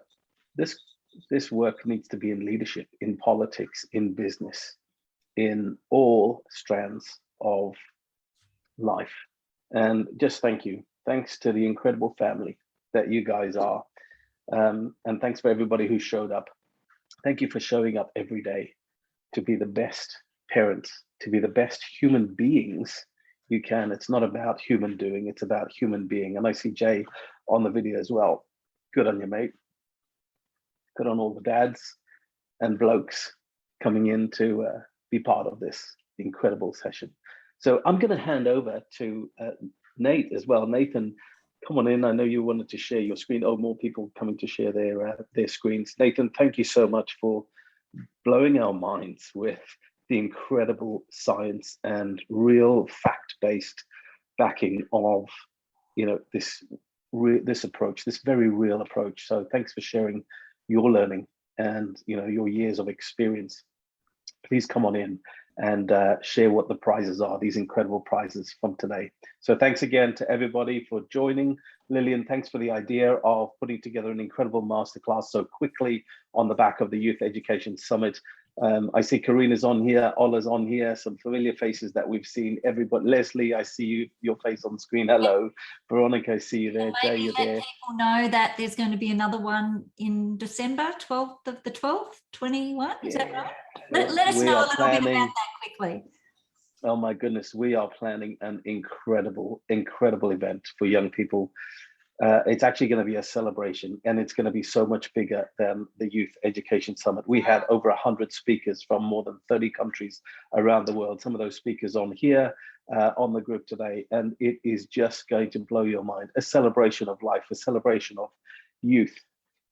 this work needs to be in leadership, in politics, in business, in all strands of life. And just thank you. Thanks to the incredible family that you guys are. And thanks for everybody who showed up. Thank you for showing up every day to be the best parents, to be the best human beings you can. It's not about human doing, it's about human being. And I see Jay on the video as well. Good on you, mate. Good on all the dads and blokes coming in to be part of this incredible session. So I'm going to hand over to Nate as well. Nathan, come on in. I know you wanted to share your screen. Oh, more people coming to share their screens. Nathan, thank you so much for blowing our minds with the incredible science and real fact-based backing of, you know, this approach, this very real approach. So thanks for sharing your learning and, you know, your years of experience. Please come on in and share what the prizes are, these incredible prizes from today. So thanks again to everybody for joining. Lillian, thanks for the idea of putting together an incredible masterclass so quickly on the back of the Youth Education Summit. I see Karina's on here, Ola's on here, some familiar faces that we've seen. Everybody, Leslie, I see your face on screen. Hello. Veronica, I see you there. Jay, you're there. People know that there's going to be another one in December, 12th of the 12th, 21, is that right? Let us know a little bit about that quickly. Oh my goodness, we are planning an incredible event for young people. It's actually going to be a celebration, and it's going to be so much bigger than the Youth Education Summit. We had over 100 speakers from more than 30 countries around the world. Some of those speakers on here, on the group today, and it is just going to blow your mind. A celebration of life, a celebration of youth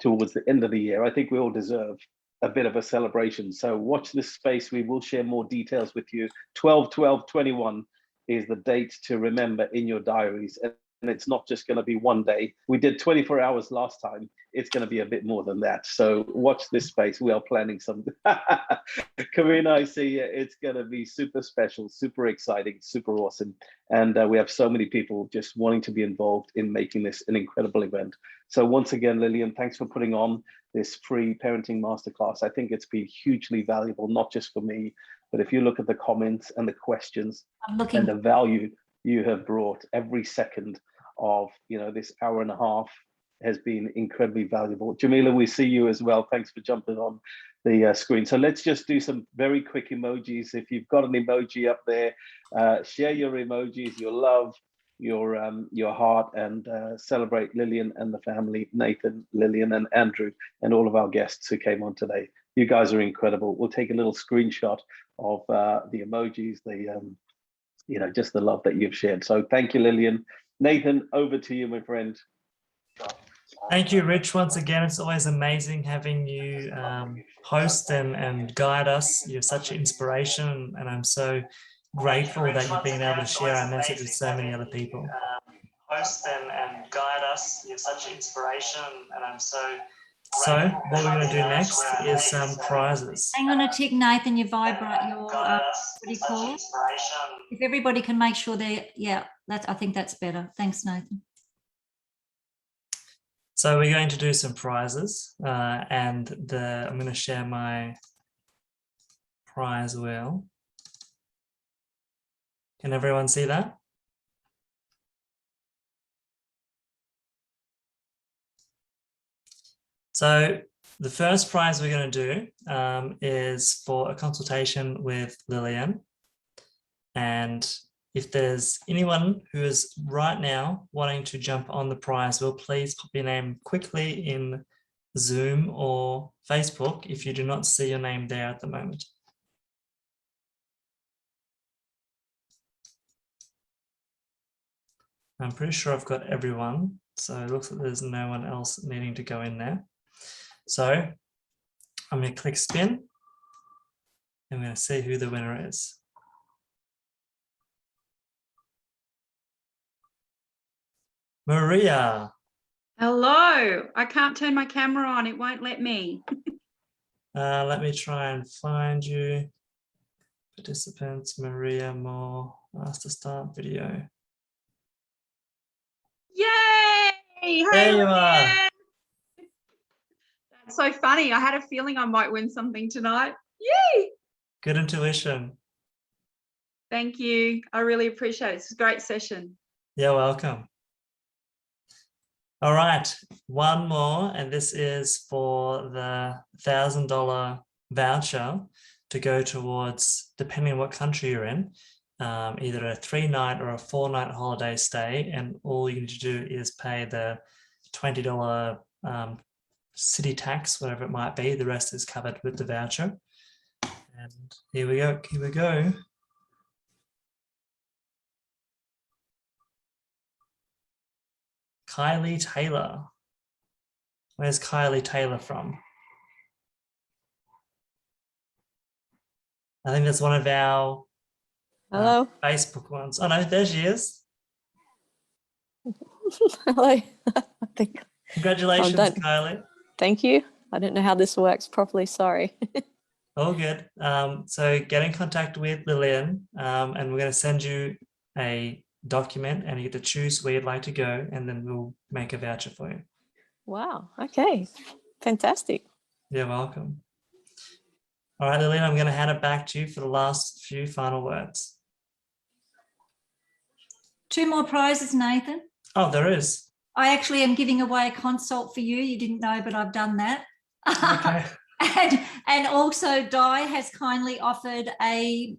towards the end of the year. I think we all deserve a bit of a celebration. So watch this space. We will share more details with you. 12/12/21 is the date to remember in your diaries. And it's not just going to be one day. We did 24 hours last time. It's going to be a bit more than that. So watch this space. We are planning some. Karina, I see it's going to be super special, super exciting, super awesome. And we have so many people just wanting to be involved in making this an incredible event. So once again, Lillian, thanks for putting on this free parenting masterclass. I think it's been hugely valuable, not just for me, but if you look at the comments and the questions and the value you have brought, every second of this hour and a half has been incredibly valuable. Jamila, we see you as well. Thanks for jumping on the screen. So let's just do some very quick emojis. If you've got an emoji up there, share your emojis, your love, your heart, and celebrate Lillian and the family, Nathan, Lillian, and Andrew, and all of our guests who came on today. You guys are incredible. We'll take a little screenshot of the emojis, just the love that you've shared. So thank you, Lillian. Nathan, over to you, my friend. Thank you, Rich. Once again, it's always amazing having you host and guide us. You're such an inspiration, and I'm so grateful that you've been able to share our message with so many other people. Host and guide us. You're such an inspiration, and I'm so what we're going to do next is some prizes. Hang on a tick, Nathan. You vibrate your what do you call it? If everybody can make sure they're I think that's better. Thanks, Nathan. So we're going to do some prizes, and I'm going to share my prize wheel. Can everyone see that? So the first prize we're going to do is for a consultation with Lillian. And if there's anyone who is right now wanting to jump on the prize wheel, please pop your name quickly in Zoom or Facebook if you do not see your name there at the moment. I'm pretty sure I've got everyone, so it looks like there's no one else needing to go in there. So I'm going to click spin. I'm going to see who the winner is. Maria. Hello. I can't turn my camera on. It won't let me. Let me try and find you. Participants, Maria Moore, master start video. Yay! Hey, there you are. That's so funny. I had a feeling I might win something tonight. Yay! Good intuition. Thank you. I really appreciate it. It's a great session. You're welcome. All right, one more, and this is for the $1,000 voucher to go towards, depending on what country you're in, either a 3-night or a 4-night holiday stay, and all you need to do is pay the $20 city tax, whatever it might be. The rest is covered with the voucher. And here we go. Kylie Taylor. Where's Kylie Taylor from? I think that's one of our Facebook ones. Oh no, there she is. Hello. I think Congratulations, Kylie. Thank you. I don't know how this works properly. Sorry. All good. So get in contact with Lillian, and we're going to send you a document, and you get to choose where you'd like to go, and then we'll make a voucher for you. Wow. Okay. Fantastic. You're welcome. All right, Lillian, I'm going to hand it back to you for the last few final words. 2 more prizes, Nathan. Oh, there is. I actually am giving away a consult for you. You didn't know, but I've done that. Okay. and also Di has kindly offered a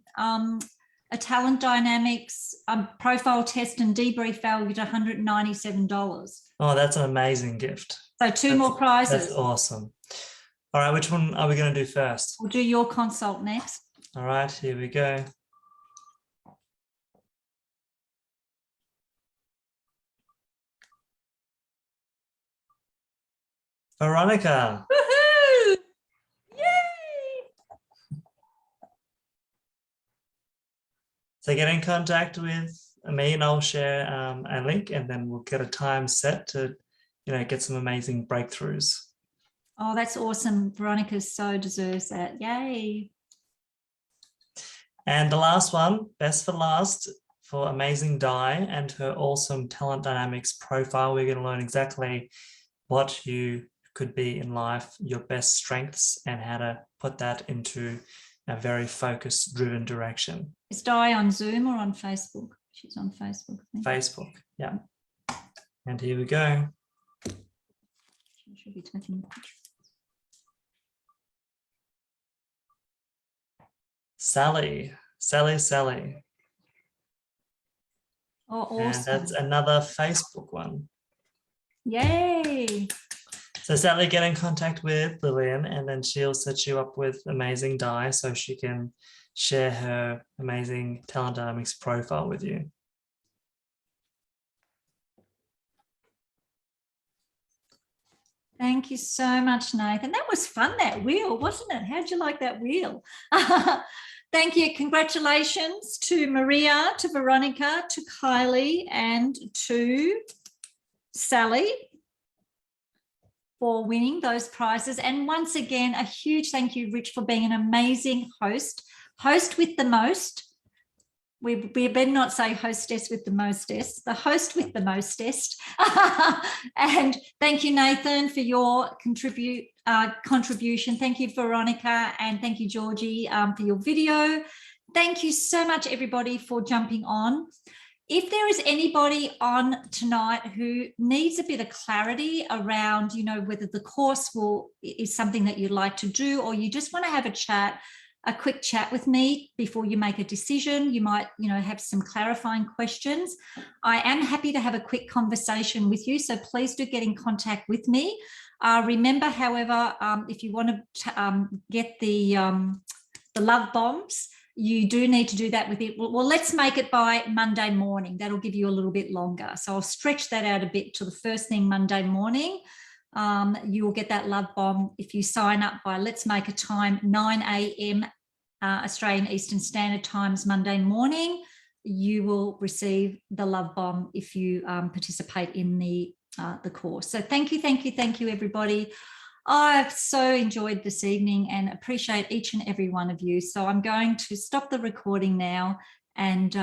talent dynamics profile test and debrief valued at $197. Oh, that's an amazing gift. So 2 more prizes. That's awesome. All right, which one are we going to do first? We'll do your consult next. All right, here we go. Veronica. Woohoo! Yay! So get in contact with me and I'll share a link, and then we'll get a time set to, get some amazing breakthroughs. Oh, that's awesome. Veronica so deserves that. Yay. And the last one, best for last, for Amazing Di and her awesome talent dynamics profile. We're going to learn exactly what you could be in life, your best strengths, and how to put that into a very focused, driven direction. Is Di on Zoom or on Facebook? She's on Facebook, I think. Facebook, yeah. And here we go. She should be taking the picture. Sally. Oh, awesome. And that's another Facebook one. Yay. So Sally, get in contact with Lillian, and then she'll set you up with Amazing Di so she can share her amazing talent dynamics profile with you. Thank you so much, Nathan. That was fun, that wheel, wasn't it? How'd you like that wheel? Thank you. Congratulations to Maria, to Veronica, to Kylie, and to Sally for winning those prizes. And once again, a huge thank you, Rich, for being an amazing host with the most. We better not say hostess with the mostest, the host with the mostest. And thank you, Nathan, for your contribution. Thank you, Veronica, and thank you, Georgie, for your video. Thank you so much, everybody, for jumping on. If there is anybody on tonight who needs a bit of clarity around, whether the course is something that you'd like to do, or you just want to have a quick chat with me before you make a decision, you might, have some clarifying questions. I am happy to have a quick conversation with you, so please do get in contact with me. Remember, however, if you want to get the love bombs, you do need to do that with it. Well, let's make it by Monday morning. That'll give you a little bit longer. So I'll stretch that out a bit to the first thing Monday morning. You will get that love bomb if you sign up by, let's make a time, 9 a.m. Australian Eastern Standard Times Monday morning. You will receive the love bomb if you participate in the course. So thank you, everybody. I've so enjoyed this evening and appreciate each and every one of you. So I'm going to stop the recording now, and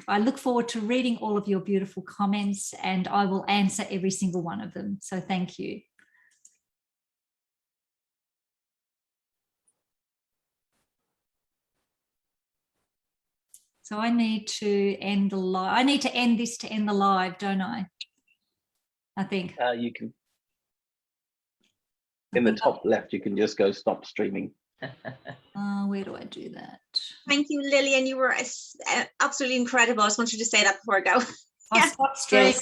I look forward to reading all of your beautiful comments, and I will answer every single one of them. So thank you. So I need to end the live. I need to end this to end the live, don't I? I think. You can. In the top left, you can just go stop streaming. Where do I do that? Thank you, Lillian. You were absolutely incredible. I just wanted to say that before I go. Stop streaming.